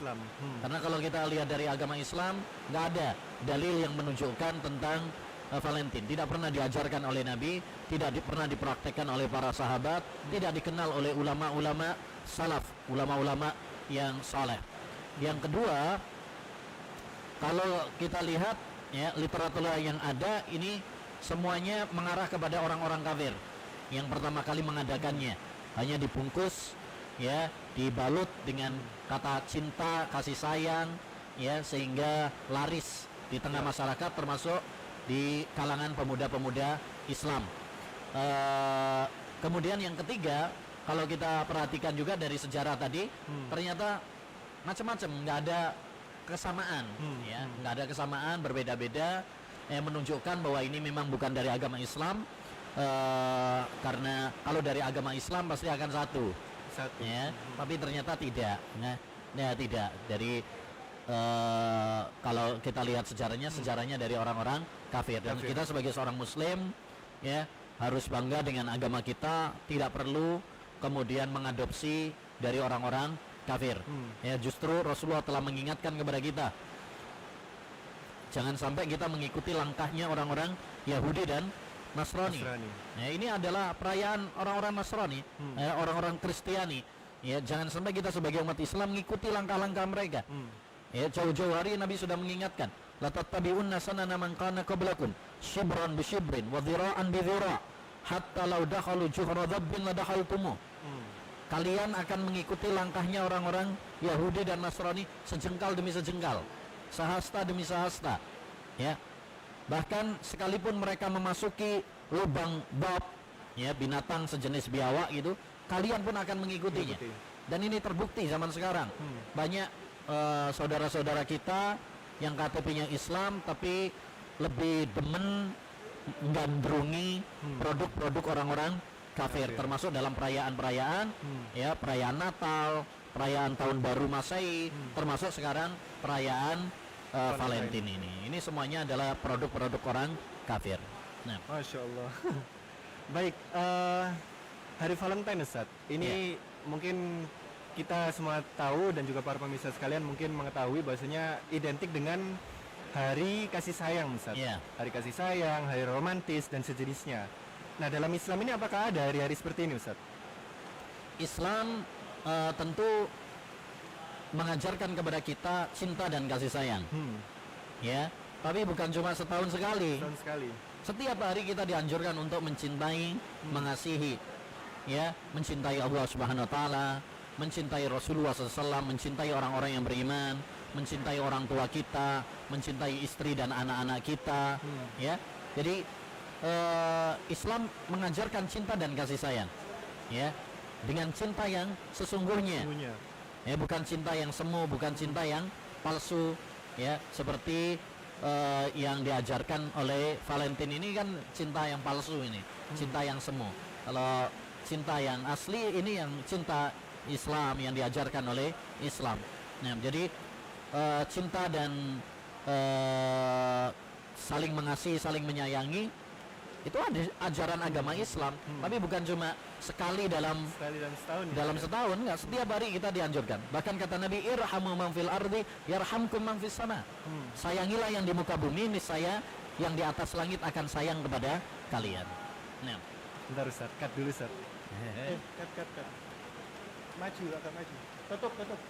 Karena kalau kita lihat dari agama Islam, nggak ada dalil yang menunjukkan tentang Valentine. Tidak pernah diajarkan oleh Nabi, tidak pernah dipraktekkan oleh para sahabat, tidak dikenal oleh ulama-ulama salaf, ulama-ulama yang saleh. Yang kedua, kalau kita lihat, ya, literatur yang ada ini semuanya mengarah kepada orang-orang kafir yang pertama kali mengadakannya. Hanya dibungkus, ya, dibalut dengan kata cinta, kasih sayang, ya, sehingga laris di tengah masyarakat, termasuk di kalangan pemuda-pemuda Islam. Kemudian yang ketiga, kalau kita perhatikan juga dari sejarah tadi, ternyata macam-macam, nggak ada kesamaan, ya, nggak ada kesamaan, berbeda-beda, yang menunjukkan bahwa ini memang bukan dari agama Islam. Karena kalau dari agama Islam pasti akan satu. Ya, tapi ternyata tidak. Tidak. Dari kalau kita lihat sejarahnya dari orang-orang kafir. Dan kita sebagai seorang Muslim, ya, harus bangga dengan agama kita, tidak perlu kemudian mengadopsi dari orang-orang kafir. Ya, justru Rasulullah telah mengingatkan kepada kita, jangan sampai kita mengikuti langkahnya orang-orang Yahudi dan Nasrani. Ya, ini adalah perayaan orang-orang Nasrani, orang-orang Kristiani. Ya, jangan sampai kita sebagai umat Islam mengikuti langkah-langkah mereka. Ya, jauh-jauh hari Nabi sudah mengingatkan, la tattabi'unna sanana man kana qablakum shibran bi shibrin wa dhira'an bi dhira' hatta law dakhalu juhra dhabbin la dakhaltumuh. Kalian akan mengikuti langkahnya orang-orang Yahudi dan Nasrani sejengkal demi sejengkal, sehasta demi sehasta. Ya. Bahkan sekalipun mereka memasuki lubang bab, ya, binatang sejenis biawak itu, kalian pun akan mengikutinya. Dan ini terbukti zaman sekarang. Banyak saudara-saudara kita yang KTP-nya Islam tapi lebih demen menggandrungi produk-produk orang-orang kafir, termasuk dalam perayaan-perayaan, ya, perayaan Natal, perayaan Tahun Baru Masehi, termasuk sekarang perayaan Valentine ini semuanya adalah produk-produk orang kafir. Nah, Masya Allah. Baik, hari Valentine, Ustaz. Ini mungkin kita semua tahu dan juga para pemirsa sekalian mungkin mengetahui bahwasanya identik dengan hari kasih sayang, Ustaz. Hari kasih sayang, hari romantis dan sejenisnya. Nah, dalam Islam ini apakah ada hari-hari seperti ini, Ustaz? Islam tentu mengajarkan kepada kita cinta dan kasih sayang, ya. Tapi bukan cuma setahun sekali. Tahun sekali. Setiap hari kita dianjurkan untuk mencintai, mengasihi, ya, mencintai Allah Subhanahu Wa Taala, mencintai Rasulullah SAW, mencintai orang-orang yang beriman, mencintai orang tua kita, mencintai istri dan anak-anak kita, ya. Jadi Islam mengajarkan cinta dan kasih sayang, ya, dengan cinta yang sesungguhnya, ya, bukan cinta yang semu, bukan cinta yang palsu, ya, seperti yang diajarkan oleh Valentine ini kan cinta yang palsu ini, cinta yang semu. Kalau cinta yang asli ini yang cinta Islam yang diajarkan oleh Islam. Nah, jadi cinta dan saling mengasihi, saling menyayangi itu ada ajaran agama Islam, tapi bukan cuma sekali dalam setahun, enggak, setiap hari kita dianjurkan. Bahkan kata Nabi, irhamu man fil ardi yarhamkum man fis sama. Sayangilah yang di muka bumi, niscaya yang di atas langit akan sayang kepada kalian. Nah, Bentar Ustaz, cut dulu Ustaz. Cut. Maju, agak maju. Tutup.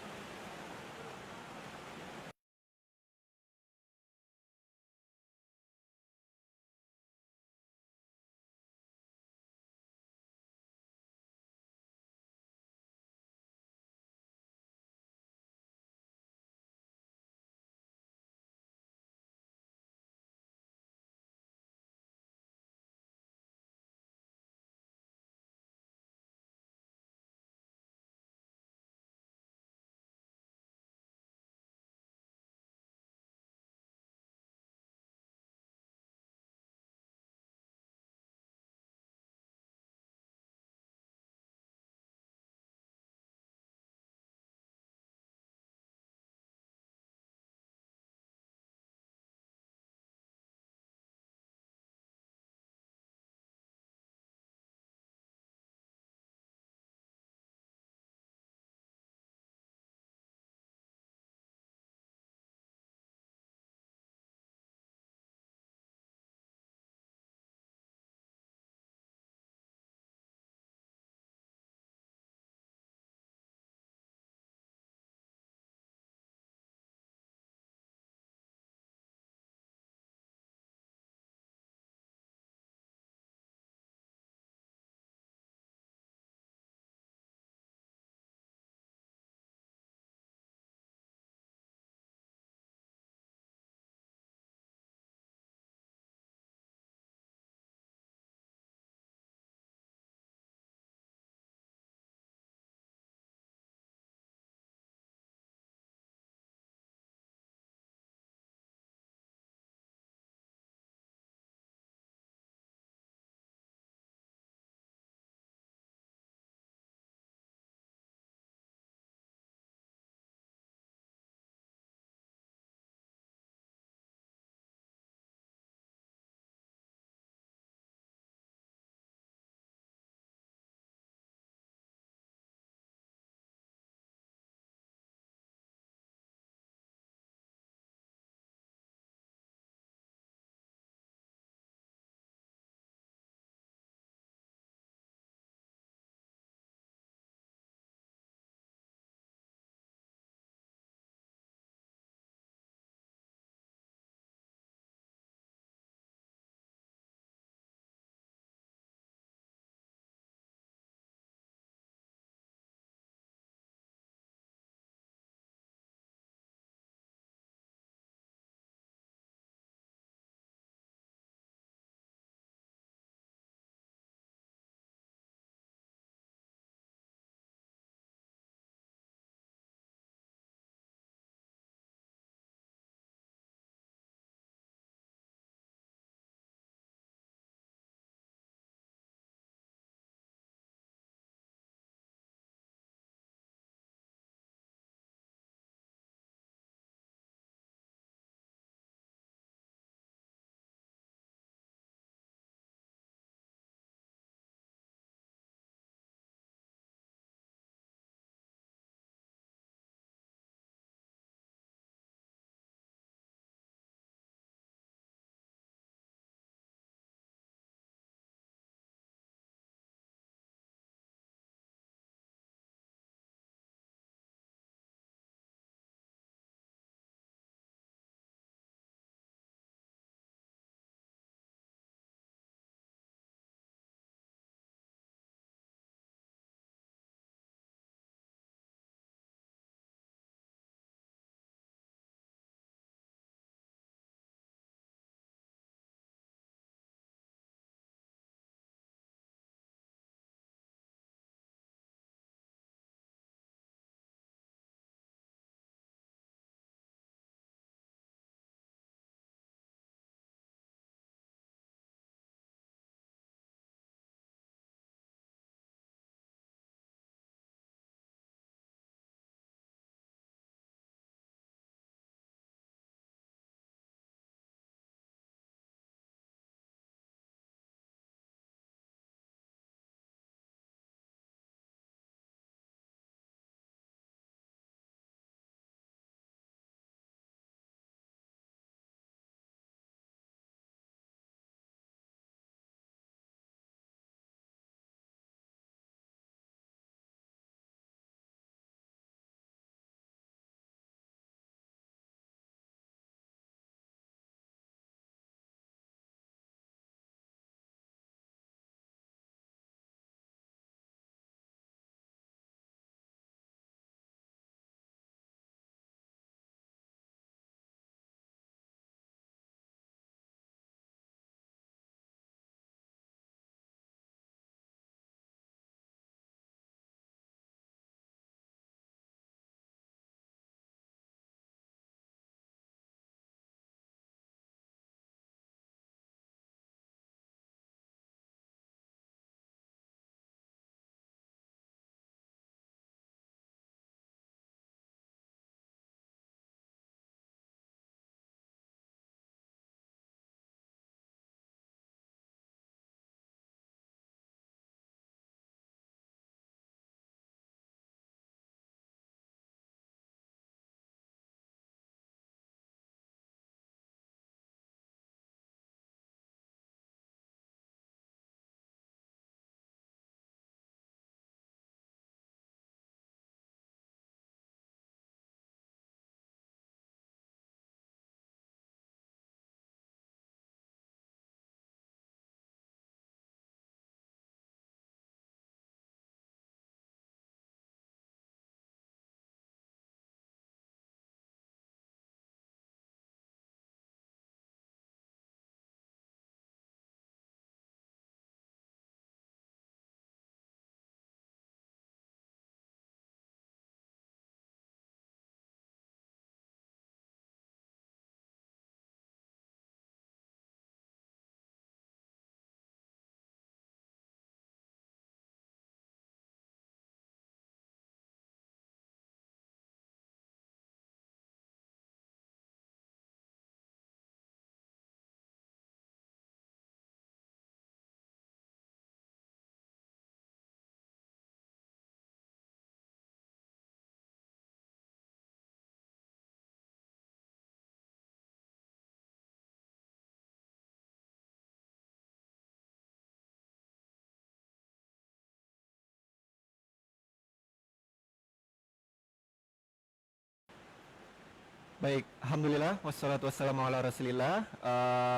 Baik, alhamdulillah wassalatu wassalamu ala Rasulillah.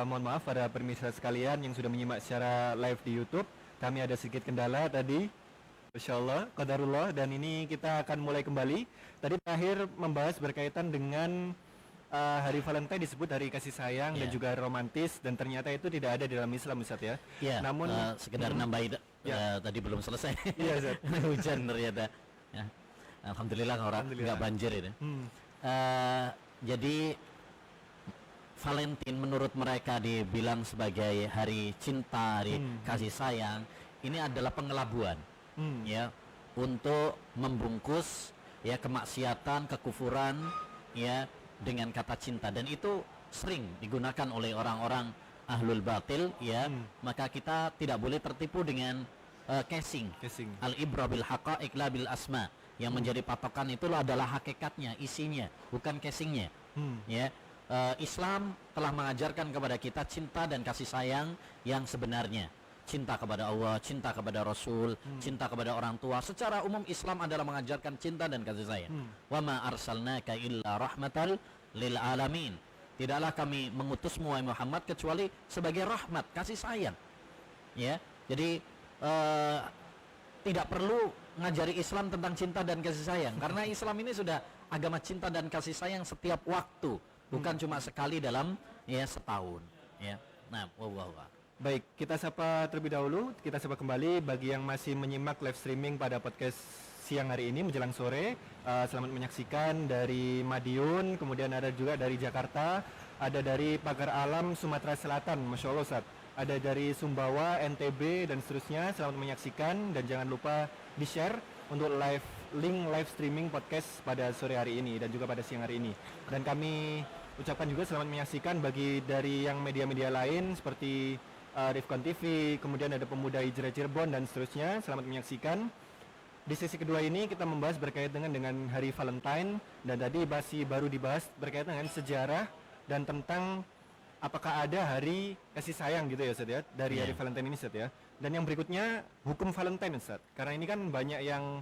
Mohon maaf para pemirsa sekalian yang sudah menyimak secara live di YouTube. Kami ada sedikit kendala tadi. Insyaallah, qadarullah, dan ini kita akan mulai kembali. Tadi terakhir membahas berkaitan dengan hari Valentine disebut hari kasih sayang dan juga romantis, dan ternyata itu tidak ada di dalam Islam, Ustaz ya. Namun sekedar nambahin tadi belum selesai. Iya, Ustaz. Hujan ternyata. Ya. Alhamdulillah orang nggak banjir ini. Jadi Valentine menurut mereka dibilang sebagai hari cinta, hari kasih sayang. Ini adalah pengelabuan, ya, untuk membungkus ya kemaksiatan, kekufuran, ya, dengan kata cinta, dan itu sering digunakan oleh orang-orang ahlul batil, ya. Maka kita tidak boleh tertipu dengan casing. Al-ibra bil haqa'iq la bil asma. Yang menjadi patokan itu adalah hakikatnya, isinya, bukan casingnya. Ya, Islam telah mengajarkan kepada kita cinta dan kasih sayang yang sebenarnya. Cinta kepada Allah, cinta kepada Rasul, cinta kepada orang tua. Secara umum Islam adalah mengajarkan cinta dan kasih sayang. Wa ma arsalnaka illa rahmatal lil alamin. Tidaklah kami mengutusmu wahai Muhammad kecuali sebagai rahmat, kasih sayang. Ya, jadi tidak perlu ngajari Islam tentang cinta dan kasih sayang, karena Islam ini sudah agama cinta dan kasih sayang setiap waktu, bukan cuma sekali dalam ya setahun, ya. Nah, baik, kita sapa terlebih dahulu, kita sapa kembali bagi yang masih menyimak live streaming pada podcast siang hari ini menjelang sore. Selamat menyaksikan dari Madiun, kemudian ada juga dari Jakarta, ada dari Pagar Alam Sumatera Selatan, Masya Allah Ustaz. Ada dari Sumbawa, NTB, dan seterusnya. Selamat menyaksikan, dan jangan lupa di-share untuk link live streaming podcast pada sore hari ini dan juga pada siang hari ini. Dan kami ucapkan juga selamat menyaksikan bagi dari yang media-media lain seperti Rifkon TV, kemudian ada Pemuda Hijrah Cirebon, dan seterusnya. Selamat menyaksikan. Di sesi kedua ini kita membahas berkaitan dengan hari Valentine, dan tadi masih baru dibahas berkaitan dengan sejarah dan tentang apakah ada hari kasih sayang gitu ya Ustaz ya, dari hari Valentine ini Ustaz ya. Dan yang berikutnya hukum Valentine Ustaz, karena ini kan banyak yang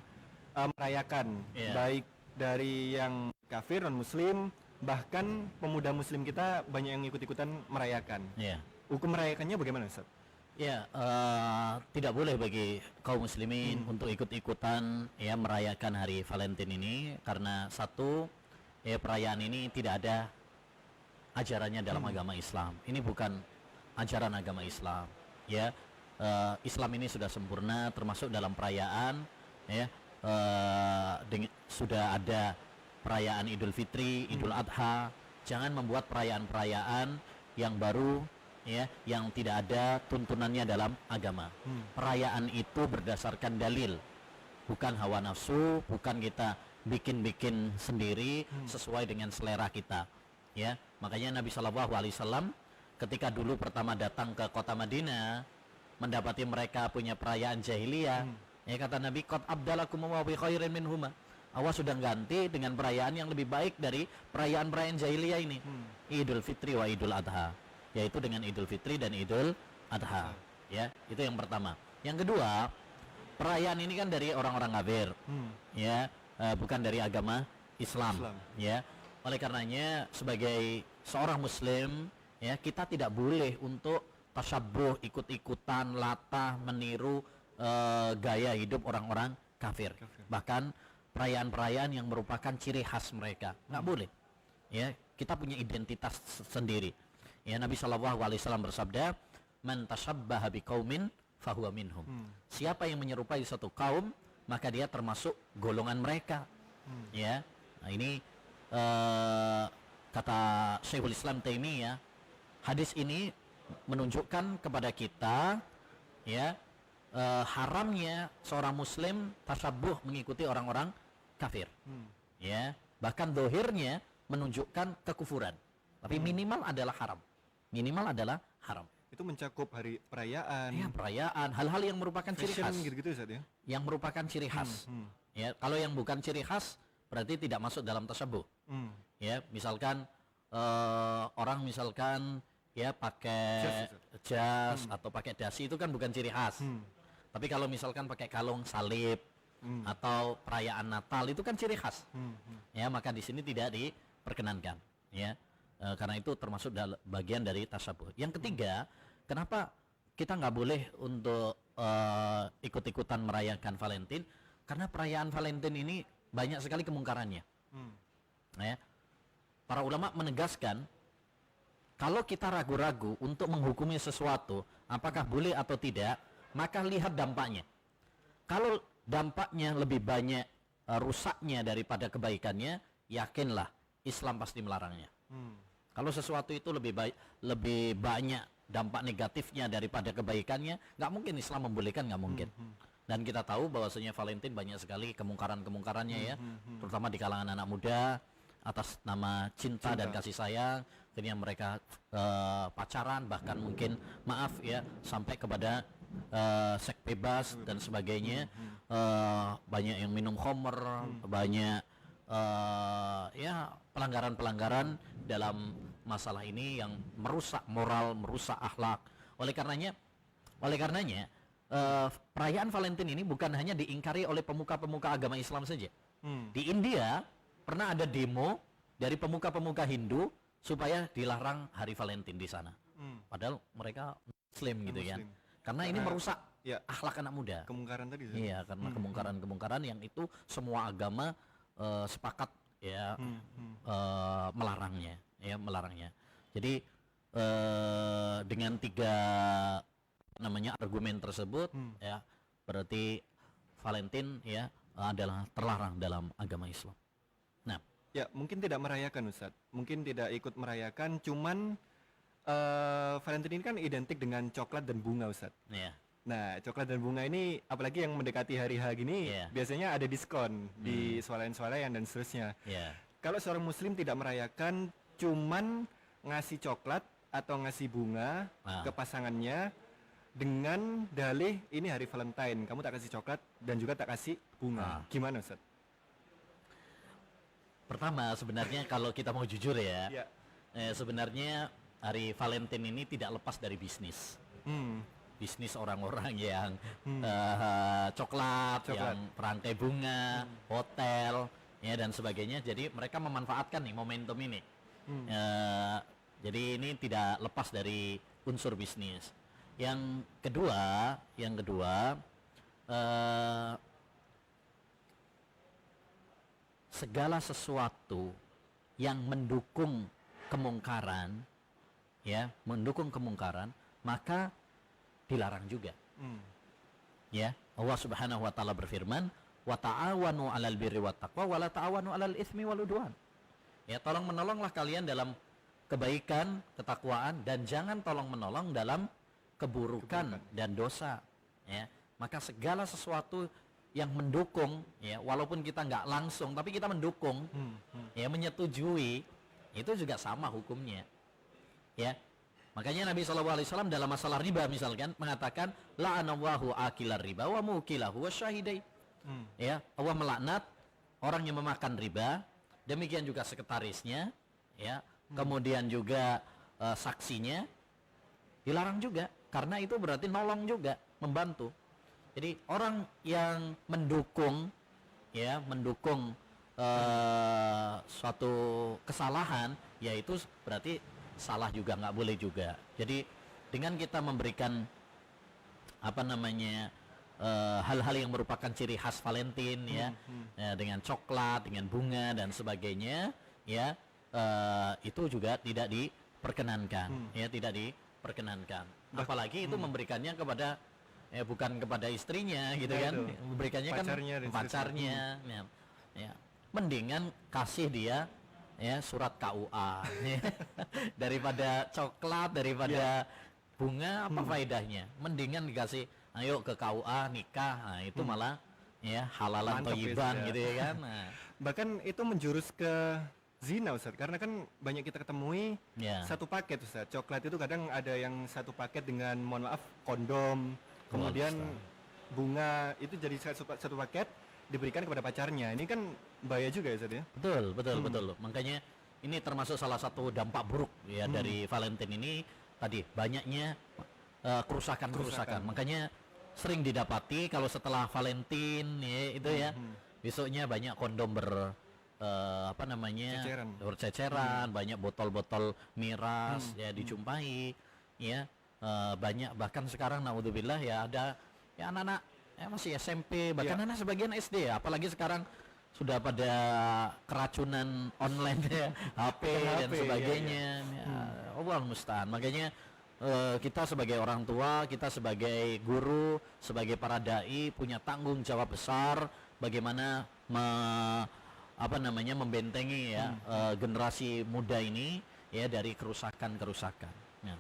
merayakan, baik dari yang kafir, non muslim, bahkan pemuda muslim kita banyak yang ikut-ikutan merayakan. Hukum merayakannya bagaimana Ustaz? Ya, tidak boleh bagi kaum muslimin untuk ikut-ikutan ya merayakan hari Valentine ini, karena satu, ya, perayaan ini tidak ada ajarannya dalam agama Islam. Ini bukan ajaran agama Islam, ya. Islam ini sudah sempurna, termasuk dalam perayaan, ya. Sudah ada perayaan Idul Fitri, Idul Adha. Jangan membuat perayaan-perayaan yang baru, ya, yang tidak ada tuntunannya dalam agama. Perayaan itu berdasarkan dalil, bukan hawa nafsu, bukan kita bikin-bikin sendiri sesuai dengan selera kita, ya. Makanya Nabi SAW ketika dulu pertama datang ke kota Madinah, mendapati mereka punya perayaan jahiliyah, ya, kata Nabi, qad abdalakum wa bi khairin minhuma. Allah sudah ganti dengan perayaan yang lebih baik dari perayaan-perayaan jahiliyah ini. Idul Fitri wa Idul Adha, yaitu dengan Idul Fitri dan Idul Adha, ya. Itu yang pertama. Yang kedua, perayaan ini kan dari orang-orang kafir, ya, bukan dari agama Islam. Ya. Oleh karenanya sebagai seorang muslim, ya, kita tidak boleh untuk tasyabbuh, ikut-ikutan, latah, meniru gaya hidup orang-orang kafir. Bahkan perayaan-perayaan yang merupakan ciri khas mereka, nggak boleh. Ya, kita punya identitas sendiri. Ya, Nabi SAW bersabda, "Man tasyabbaha biqaumin fahuwa minhum." Siapa yang menyerupai satu kaum, maka dia termasuk golongan mereka. Ya. Nah, ini kata Syekhul Islam Taimiyah, hadis ini menunjukkan kepada kita, ya, haramnya seorang muslim tasyabbuh mengikuti orang-orang kafir. Ya, bahkan dohirnya menunjukkan kekufuran, tapi minimal adalah haram. Minimal adalah haram. Itu mencakup hari perayaan, ya, perayaan, hal-hal yang merupakan ciri khas, gitu-gitu Ustaz ya. Yang merupakan ciri khas. Ya, kalau yang bukan ciri khas berarti tidak masuk dalam tasyabbuh. Ya, misalkan orang misalkan ya pakai jas atau pakai dasi, itu kan bukan ciri khas. Tapi kalau misalkan pakai kalung salib atau perayaan Natal, itu kan ciri khas. Ya, maka di sini tidak diperkenankan. ya. Karena itu termasuk bagian dari tasabuh. Yang ketiga, kenapa kita nggak boleh untuk ikut-ikutan merayakan Valentine? Karena perayaan Valentine ini banyak sekali kemungkarannya. Ya. Para ulama menegaskan, kalau kita ragu-ragu untuk menghukumi sesuatu, apakah boleh atau tidak, maka lihat dampaknya. Kalau dampaknya lebih banyak rusaknya daripada kebaikannya, yakinlah Islam pasti melarangnya. Kalau sesuatu itu lebih banyak dampak negatifnya daripada kebaikannya, nggak mungkin Islam membolehkan, nggak mungkin. Dan kita tahu bahwasanya Valentine banyak sekali kemungkaran-kemungkarannya ya, terutama di kalangan anak muda, atas nama cinta dan kasih sayang, akhirnya mereka pacaran, bahkan mungkin maaf ya sampai kepada seks bebas dan sebagainya. Banyak yang minum khamr, banyak ya pelanggaran-pelanggaran dalam masalah ini yang merusak moral, merusak akhlak. Oleh karenanya perayaan Valentine ini bukan hanya diingkari oleh pemuka-pemuka agama Islam saja. Di India pernah ada demo dari pemuka-pemuka Hindu supaya dilarang hari Valentine di sana. Padahal mereka Muslim gitu kan. Karena ini merusak akhlak anak muda. Kemungkaran tadi. Iya, karena kemungkaran-kemungkaran yang itu semua agama sepakat ya melarangnya. Jadi dengan 3 argumen tersebut ya berarti Valentine ya adalah terlarang dalam agama Islam. Nah, ya mungkin tidak merayakan Ustadz, mungkin tidak ikut merayakan, cuman Valentine ini kan identik dengan coklat dan bunga Ustadz. ya. Nah, coklat dan bunga ini apalagi yang mendekati hari H gini biasanya ada diskon di swalayan-swalayan dan seterusnya. Kalau seorang muslim tidak merayakan, cuman ngasih coklat atau ngasih bunga ke pasangannya dengan dalih ini hari Valentine, kamu tak kasih coklat dan juga tak kasih bunga. Gimana Ustaz? Pertama sebenarnya kalau kita mau jujur ya, sebenarnya hari Valentine ini tidak lepas dari bisnis. Bisnis orang-orang yang coklat, yang perantai bunga, hotel, ya dan sebagainya. Jadi mereka memanfaatkan nih momentum ini. Jadi ini tidak lepas dari unsur bisnis. Yang kedua, segala sesuatu yang mendukung kemungkaran, maka dilarang juga. Ya, Allah Subhanahu wa taala berfirman, "Wa ta'awanu 'alal birri wat taqwa wa la ta'awanu 'alal itsmi wal 'udwan." Ya, tolong menolonglah kalian dalam kebaikan, ketakwaan, dan jangan tolong menolong dalam keburukan dan dosa. Ya, maka segala sesuatu yang mendukung, ya, walaupun kita nggak langsung, tapi kita mendukung, ya, menyetujui, itu juga sama hukumnya. Ya, makanya Nabi SAW dalam masalah riba misalkan mengatakan, la'anallahu akilar riba wa mukilahu wa syahidai. Ya, Allah melaknat orang yang memakan riba, demikian juga sekretarisnya, ya, kemudian juga saksinya dilarang juga, karena itu berarti nolong juga, membantu. Jadi orang yang mendukung, ya, suatu kesalahan, yaitu berarti salah juga, nggak boleh juga. Jadi dengan kita memberikan hal-hal yang merupakan ciri khas Valentine, ya, dengan coklat, dengan bunga dan sebagainya, ya, itu juga tidak diperkenankan, ya, tidak diperkenankan. Apalagi itu memberikannya kepada bukan kepada istrinya gitu kan, memberikannya pacarnya, kan pacarnya, ya. Mendingan kasih dia, ya, surat KUA daripada coklat, daripada bunga, apa faedahnya? Mendingan dikasih, ayo ke KUA nikah, nah, itu malah ya halalan thayyiban gitu ya kan. Nah. Bahkan itu menjurus ke zina Ustaz, karena kan banyak kita ketemui satu paket Ustaz. Coklat itu kadang ada yang satu paket dengan, mohon maaf, kondom, kemudian bunga, itu jadi satu paket diberikan kepada pacarnya. Ini kan bahaya juga ya Ustaz ya. Betul. Makanya ini termasuk salah satu dampak buruk ya dari Valentine ini, tadi banyaknya kerusakan. Makanya sering didapati kalau setelah Valentine ya, itu ya besoknya banyak kondom apa namanya, Ceceran. berceceran, banyak botol-botol miras ya dijumpai, ya banyak, bahkan sekarang naudzubillah ya ada ya anak-anak ya masih SMP, bahkan anak sebagian SD ya, apalagi sekarang sudah pada keracunan online ya, HP dan HP, sebagainya. Ya, Allahul musta'an. Makanya kita sebagai orang tua, kita sebagai guru, sebagai para dai punya tanggung jawab besar bagaimana membentengi ya generasi muda ini ya dari kerusakan-kerusakan. Ya.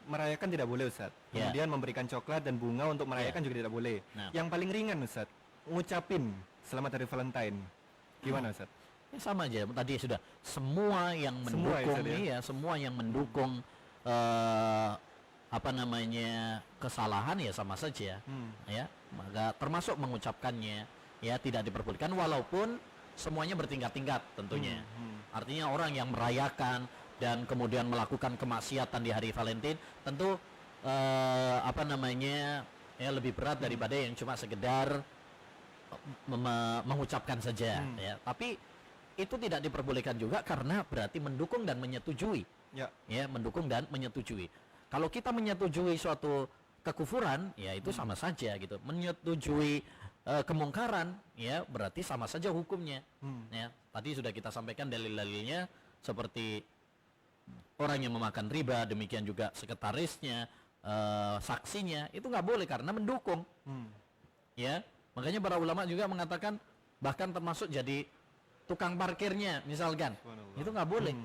Merayakan tidak boleh, Ustadz. Ya. Kemudian memberikan coklat dan bunga untuk merayakan juga tidak boleh. Nah. Yang paling ringan, Ustadz, ngucapin selamat hari Valentine. Gimana, Ustadz? Ya, sama aja tadi sudah semua yang Semua ya, mendukung Ustadz, ya? semua yang mendukung kesalahan ya sama saja ya, maka termasuk mengucapkannya ya tidak diperbolehkan walaupun semuanya bertingkat-tingkat tentunya. Artinya orang yang merayakan dan kemudian melakukan kemaksiatan di hari Valentine tentu ya lebih berat daripada yang cuma sekedar mengucapkan saja ya. Tapi itu tidak diperbolehkan juga karena berarti mendukung dan menyetujui. Ya, mendukung dan menyetujui. Kalau kita menyetujui suatu kekufuran, ya itu sama saja gitu. Menyetujui kemungkaran, ya berarti sama saja hukumnya. Ya, tadi sudah kita sampaikan dalil-dalilnya seperti orang yang memakan riba, demikian juga sekretarisnya, saksinya, itu nggak boleh karena mendukung. Ya, makanya para ulama juga mengatakan bahkan termasuk jadi tukang parkirnya misalkan, itu nggak boleh.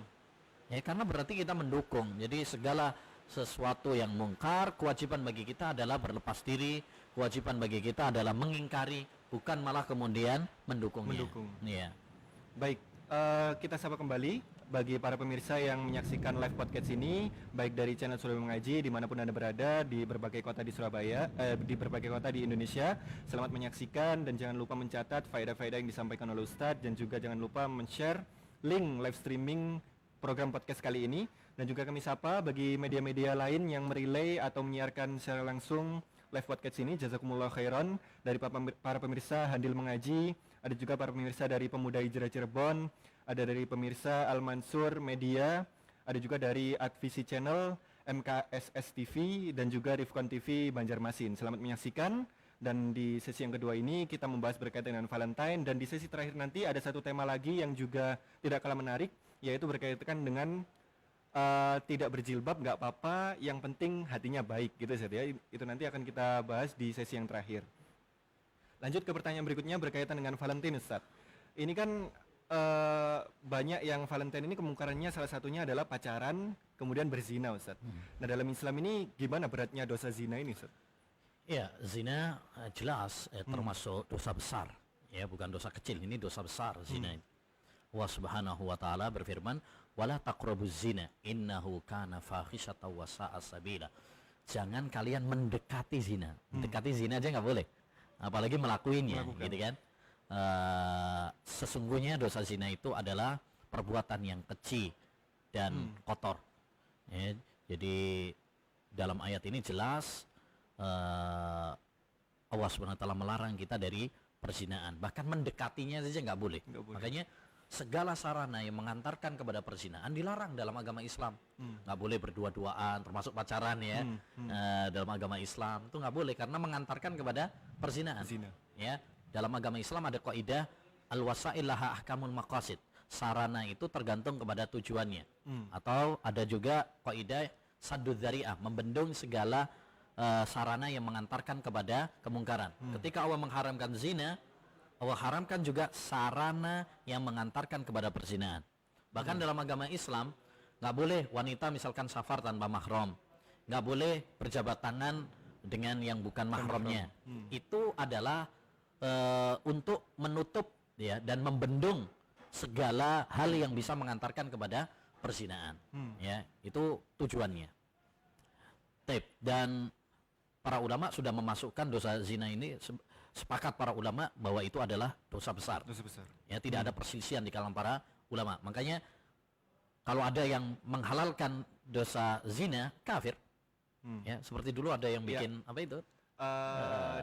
Ya karena berarti kita mendukung. Jadi segala sesuatu yang mungkar, kewajiban bagi kita adalah berlepas diri, kewajiban bagi kita adalah mengingkari, bukan malah kemudian mendukungnya. Mendukung. Iya. Baik, kita sapa kembali bagi para pemirsa yang menyaksikan live podcast ini, baik dari channel Surabaya Mengaji dimanapun Anda berada di berbagai kota di Surabaya, di berbagai kota di Indonesia. Selamat menyaksikan dan jangan lupa mencatat faedah-faedah yang disampaikan oleh Ustadz, dan juga jangan lupa men-share link live streaming program podcast kali ini. Dan juga kami sapa bagi media-media lain yang merelay atau menyiarkan secara langsung live podcast ini. Jazakumullah khairan dari para pemirsa Handil Mengaji, ada juga para pemirsa dari Pemuda Hijrah Cirebon, ada dari pemirsa Al Mansur Media, ada juga dari Advisi Channel, MKSS TV, dan juga Rifkon TV Banjarmasin. Selamat menyaksikan. Dan di sesi yang kedua ini kita membahas berkaitan dengan Valentine, dan di sesi terakhir nanti ada satu tema lagi yang juga tidak kalah menarik, yaitu berkaitan dengan tidak berjilbab nggak apa-apa, yang penting hatinya baik gitu Ustaz ya. Itu nanti akan kita bahas di sesi yang terakhir. Lanjut ke pertanyaan berikutnya berkaitan dengan Valentine, Ustaz. Ini kan banyak yang Valentine ini kemungkarannya salah satunya adalah pacaran kemudian berzina, Ustaz. Nah, dalam Islam ini gimana beratnya dosa zina ini, Ustaz? Ya, zina jelas termasuk dosa besar. Ya, bukan dosa kecil, ini dosa besar zina ini. Allah Subhanahu wa taala berfirman, "Wala taqrabuz zina, innahu kana fahisyatan wa sa'a sabila." Jangan kalian mendekati zina. Mendekati zina aja nggak boleh. Apalagi melakukannya, gitu kan? Sesungguhnya dosa zina itu adalah perbuatan yang keji dan kotor. Ya, jadi dalam ayat ini jelas Allah Subhanahu wa taala melarang kita dari perzinaan. Bahkan mendekatinya saja nggak boleh. Makanya segala sarana yang mengantarkan kepada perzinaan dilarang dalam agama Islam. Nggak boleh berdua-duaan, termasuk pacaran ya. Dalam agama Islam itu nggak boleh karena mengantarkan kepada perzinaan. Ya, dalam agama Islam ada kaidah al-wasail laha ahkamul maqasid. Sarana itu tergantung kepada tujuannya. Atau ada juga kaidah saddud dzari'ah, membendung segala sarana yang mengantarkan kepada kemungkaran. Ketika Allah mengharamkan zina, Allah haramkan juga sarana yang mengantarkan kepada perzinaan. Bahkan dalam agama Islam nggak boleh wanita misalkan safar tanpa mahram, nggak boleh berjabat tangan dengan yang bukan mahramnya. Itu adalah untuk menutup ya dan membendung segala hal yang bisa mengantarkan kepada perzinaan. Ya, itu tujuannya. Dan para ulama sudah memasukkan dosa zina ini, sepakat para ulama bahwa itu adalah dosa besar. Dosa besar. Ya, tidak ada perselisihan di kalangan para ulama. Makanya kalau ada yang menghalalkan dosa zina, kafir. Ya, seperti dulu ada yang bikin apa itu?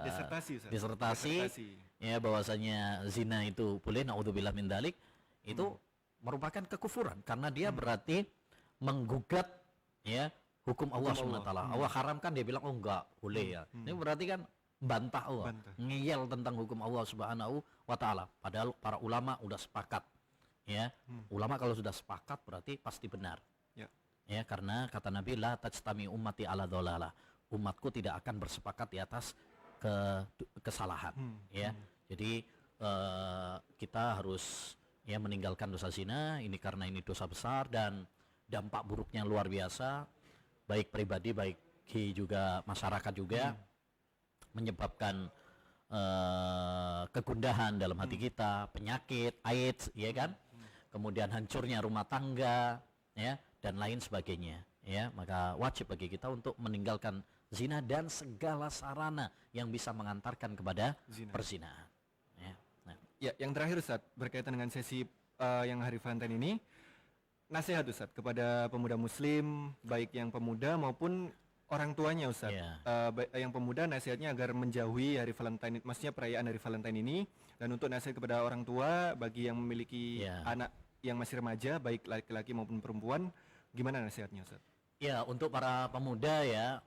Disertasi Ustaz. disertasi. Ya, bahwasanya zina itu boleh, naudzubillah min dzalik, itu merupakan kekufuran karena dia berarti menggugat ya hukum Allah SWT. Allah haramkan, dia bilang oh enggak boleh ya. Ini berarti kan bantah Allah, ngeyel tentang hukum Allah Subhanahu wa taala. Padahal para ulama udah sepakat. Ya. Ulama kalau sudah sepakat berarti pasti benar. Ya, karena kata Nabi la tajtami ummati ala dhalalah. Umatku tidak akan bersepakat di atas kesalahan. Ya. Jadi kita harus ya meninggalkan dosa zina ini karena ini dosa besar dan dampak buruknya luar biasa, baik pribadi baik juga masyarakat juga, menyebabkan kegundahan dalam hati kita, penyakit, AIDS, ya kan, kemudian hancurnya rumah tangga, ya, dan lain sebagainya, ya. Maka wajib bagi kita untuk meninggalkan zina dan segala sarana yang bisa mengantarkan kepada perzinahan. Ya. Nah. Ya, yang terakhir Ustaz, berkaitan dengan sesi yang Hari Valentine ini, nasihat Ustaz kepada pemuda muslim, baik yang pemuda maupun orang tuanya Ustaz. Yang pemuda nasihatnya agar menjauhi Hari Valentine, maksudnya perayaan Hari Valentine ini, dan untuk nasihat kepada orang tua bagi yang memiliki anak yang masih remaja, baik laki-laki maupun perempuan, gimana nasihatnya Ustaz? Ya, untuk para pemuda ya,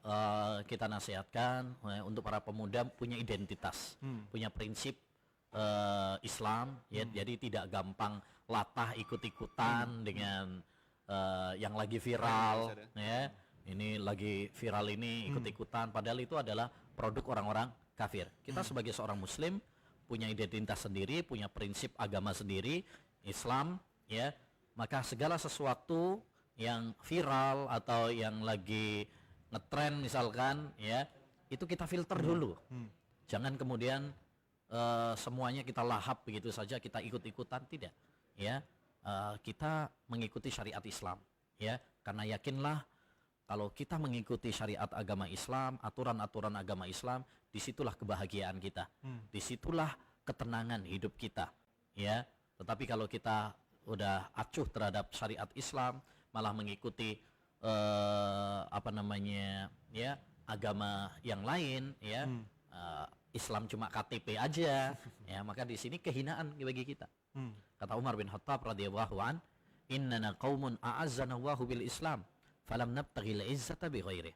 kita nasihatkan untuk para pemuda punya identitas, punya prinsip Islam, ya, jadi tidak gampang latah ikut-ikutan dengan yang lagi viral, ya. Ini lagi viral ini ikut-ikutan, padahal itu adalah produk orang-orang kafir. Kita sebagai seorang muslim punya identitas sendiri, punya prinsip agama sendiri, Islam, ya. Maka segala sesuatu yang viral atau yang lagi ngetren misalkan, ya, itu kita filter dulu. Jangan kemudian semuanya kita lahap begitu saja, kita ikut-ikutan, tidak, ya. Kita mengikuti syariat Islam, ya, karena yakinlah kalau kita mengikuti syariat agama Islam, aturan-aturan agama Islam, disitulah kebahagiaan kita, disitulah ketenangan hidup kita, ya. Tetapi kalau kita udah acuh terhadap syariat Islam, malah mengikuti ya, agama yang lain, ya, Islam cuma KTP aja, ya, maka di sini kehinaan bagi kita. Kata Umar bin Khattab radhiyallahu an, innana qaumun a'azzana Allahu bil Islam falam nabtaghil izzata bi ghairihi.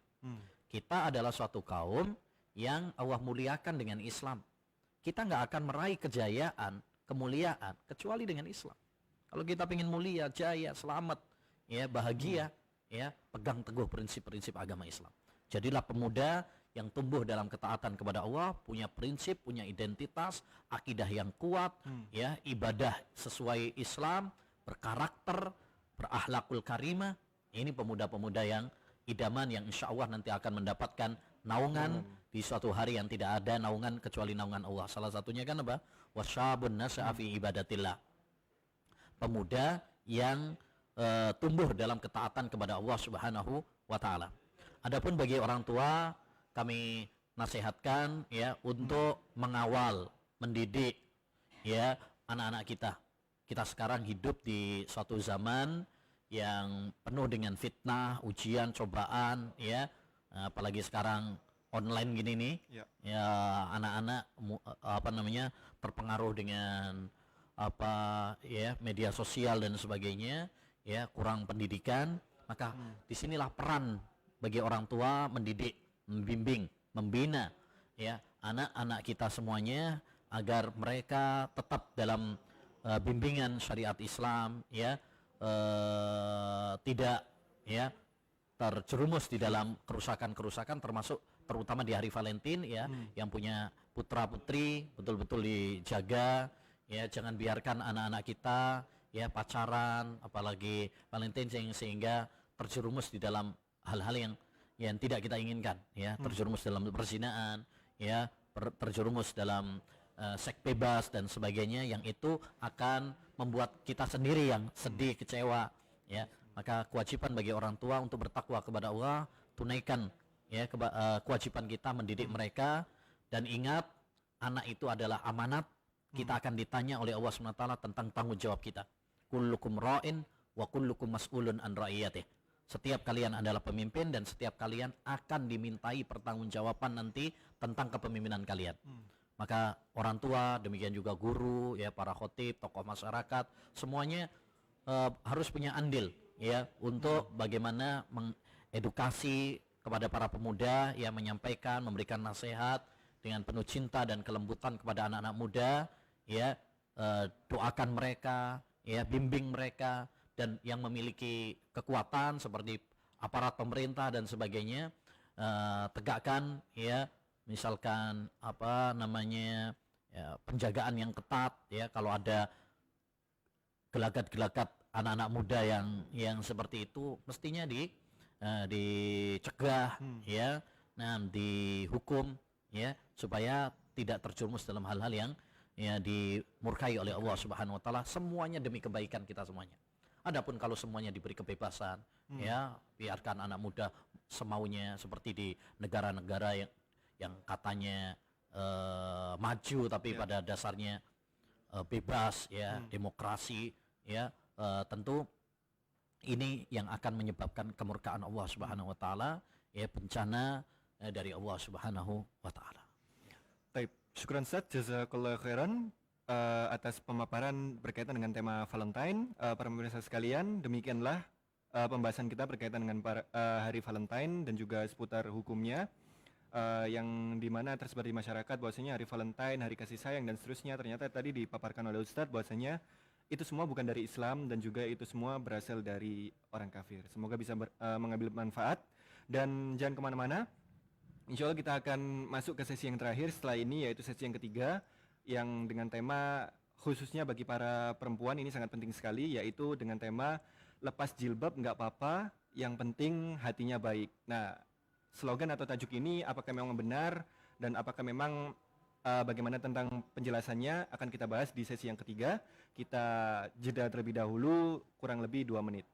Kita adalah suatu kaum yang Allah muliakan dengan Islam. Kita nggak akan meraih kejayaan, kemuliaan kecuali dengan Islam. Kalau kita ingin mulia, jaya, selamat, ya, bahagia, ya, pegang teguh prinsip-prinsip agama Islam. Jadilah pemuda yang tumbuh dalam ketaatan kepada Allah, punya prinsip, punya identitas, akidah yang kuat, ya, ibadah sesuai Islam, berkarakter, berakhlakul karimah. Ini pemuda-pemuda yang idaman, yang insya Allah nanti akan mendapatkan naungan di suatu hari yang tidak ada naungan kecuali naungan Allah. Salah satunya kan apa? Wasyabun nasya'a fi ibadatillah. Pemuda yang tumbuh dalam ketaatan kepada Allah Subhanahu wa taala. Adapun bagi orang tua, kami nasihatkan, ya, untuk mengawal, mendidik, ya, anak-anak kita. Kita sekarang hidup di suatu zaman yang penuh dengan fitnah, ujian, cobaan, ya, apalagi sekarang online gini nih, ya, anak-anak terpengaruh dengan ya, media sosial dan sebagainya, ya, kurang pendidikan. Maka disinilah peran bagi orang tua mendidik, membimbing, membina, ya, anak-anak kita semuanya agar mereka tetap dalam bimbingan syariat Islam, ya, tidak, ya, terjerumus di dalam kerusakan-kerusakan, termasuk terutama di hari Valentine, ya, yang punya putra-putri betul-betul dijaga, ya, jangan biarkan anak-anak kita, ya, pacaran apalagi Valentine sehingga terjerumus di dalam hal-hal yang tidak kita inginkan, ya, terjerumus dalam perzinahan, ya, terjerumus dalam seks bebas dan sebagainya, yang itu akan membuat kita sendiri yang sedih, kecewa, ya. Maka kewajiban bagi orang tua untuk bertakwa kepada Allah, tunaikan, ya, kewajiban kita mendidik mereka, dan ingat anak itu adalah amanat. Kita akan ditanya oleh Allah SWT tentang tanggung jawab kita. Kullukum ra'in wa kullukum mas'ulun an ra'iyatih. Setiap kalian adalah pemimpin dan setiap kalian akan dimintai pertanggungjawaban nanti tentang kepemimpinan kalian. Maka orang tua, demikian juga guru, ya para khotib, tokoh masyarakat, semuanya harus punya andil ya untuk bagaimana mengedukasi kepada para pemuda, yang menyampaikan, memberikan nasihat dengan penuh cinta dan kelembutan kepada anak-anak muda, ya doakan mereka, ya bimbing mereka, dan yang memiliki kekuatan seperti aparat pemerintah dan sebagainya, tegakkan ya misalkan apa namanya ya, penjagaan yang ketat ya, kalau ada gelagat-gelagat anak-anak muda yang seperti itu mestinya dicegah ya, nah dihukum ya supaya tidak terjerumus dalam hal-hal yang ya dimurkai oleh Allah Subhanahu wa taala, semuanya demi kebaikan kita semuanya. Adapun kalau semuanya diberi kebebasan, ya biarkan anak muda semaunya seperti di negara-negara yang katanya maju tapi pada dasarnya bebas, ya demokrasi, ya tentu ini yang akan menyebabkan kemurkaan Allah Subhanahu wa taala, ya bencana dari Allah Subhanahu wa taala. Baik, syukran Ustaz, jazakallahu khairan atas pemaparan berkaitan dengan tema Valentine. Para pemirsa sekalian, demikianlah pembahasan kita berkaitan dengan hari Valentine dan juga seputar hukumnya, yang dimana tersebar di masyarakat bahwasanya hari Valentine, hari kasih sayang dan seterusnya, ternyata tadi dipaparkan oleh Ustadz bahwasanya itu semua bukan dari Islam dan juga itu semua berasal dari orang kafir. Semoga bisa mengambil manfaat dan jangan kemana-mana. Insya Allah kita akan masuk ke sesi yang terakhir setelah ini, yaitu sesi yang ketiga, yang dengan tema khususnya bagi para perempuan ini sangat penting sekali, yaitu dengan tema lepas jilbab nggak apa-apa, yang penting hatinya baik. Nah, slogan atau tajuk ini apakah memang benar dan apakah memang bagaimana tentang penjelasannya akan kita bahas di sesi yang ketiga. Kita jeda terlebih dahulu kurang lebih 2 menit.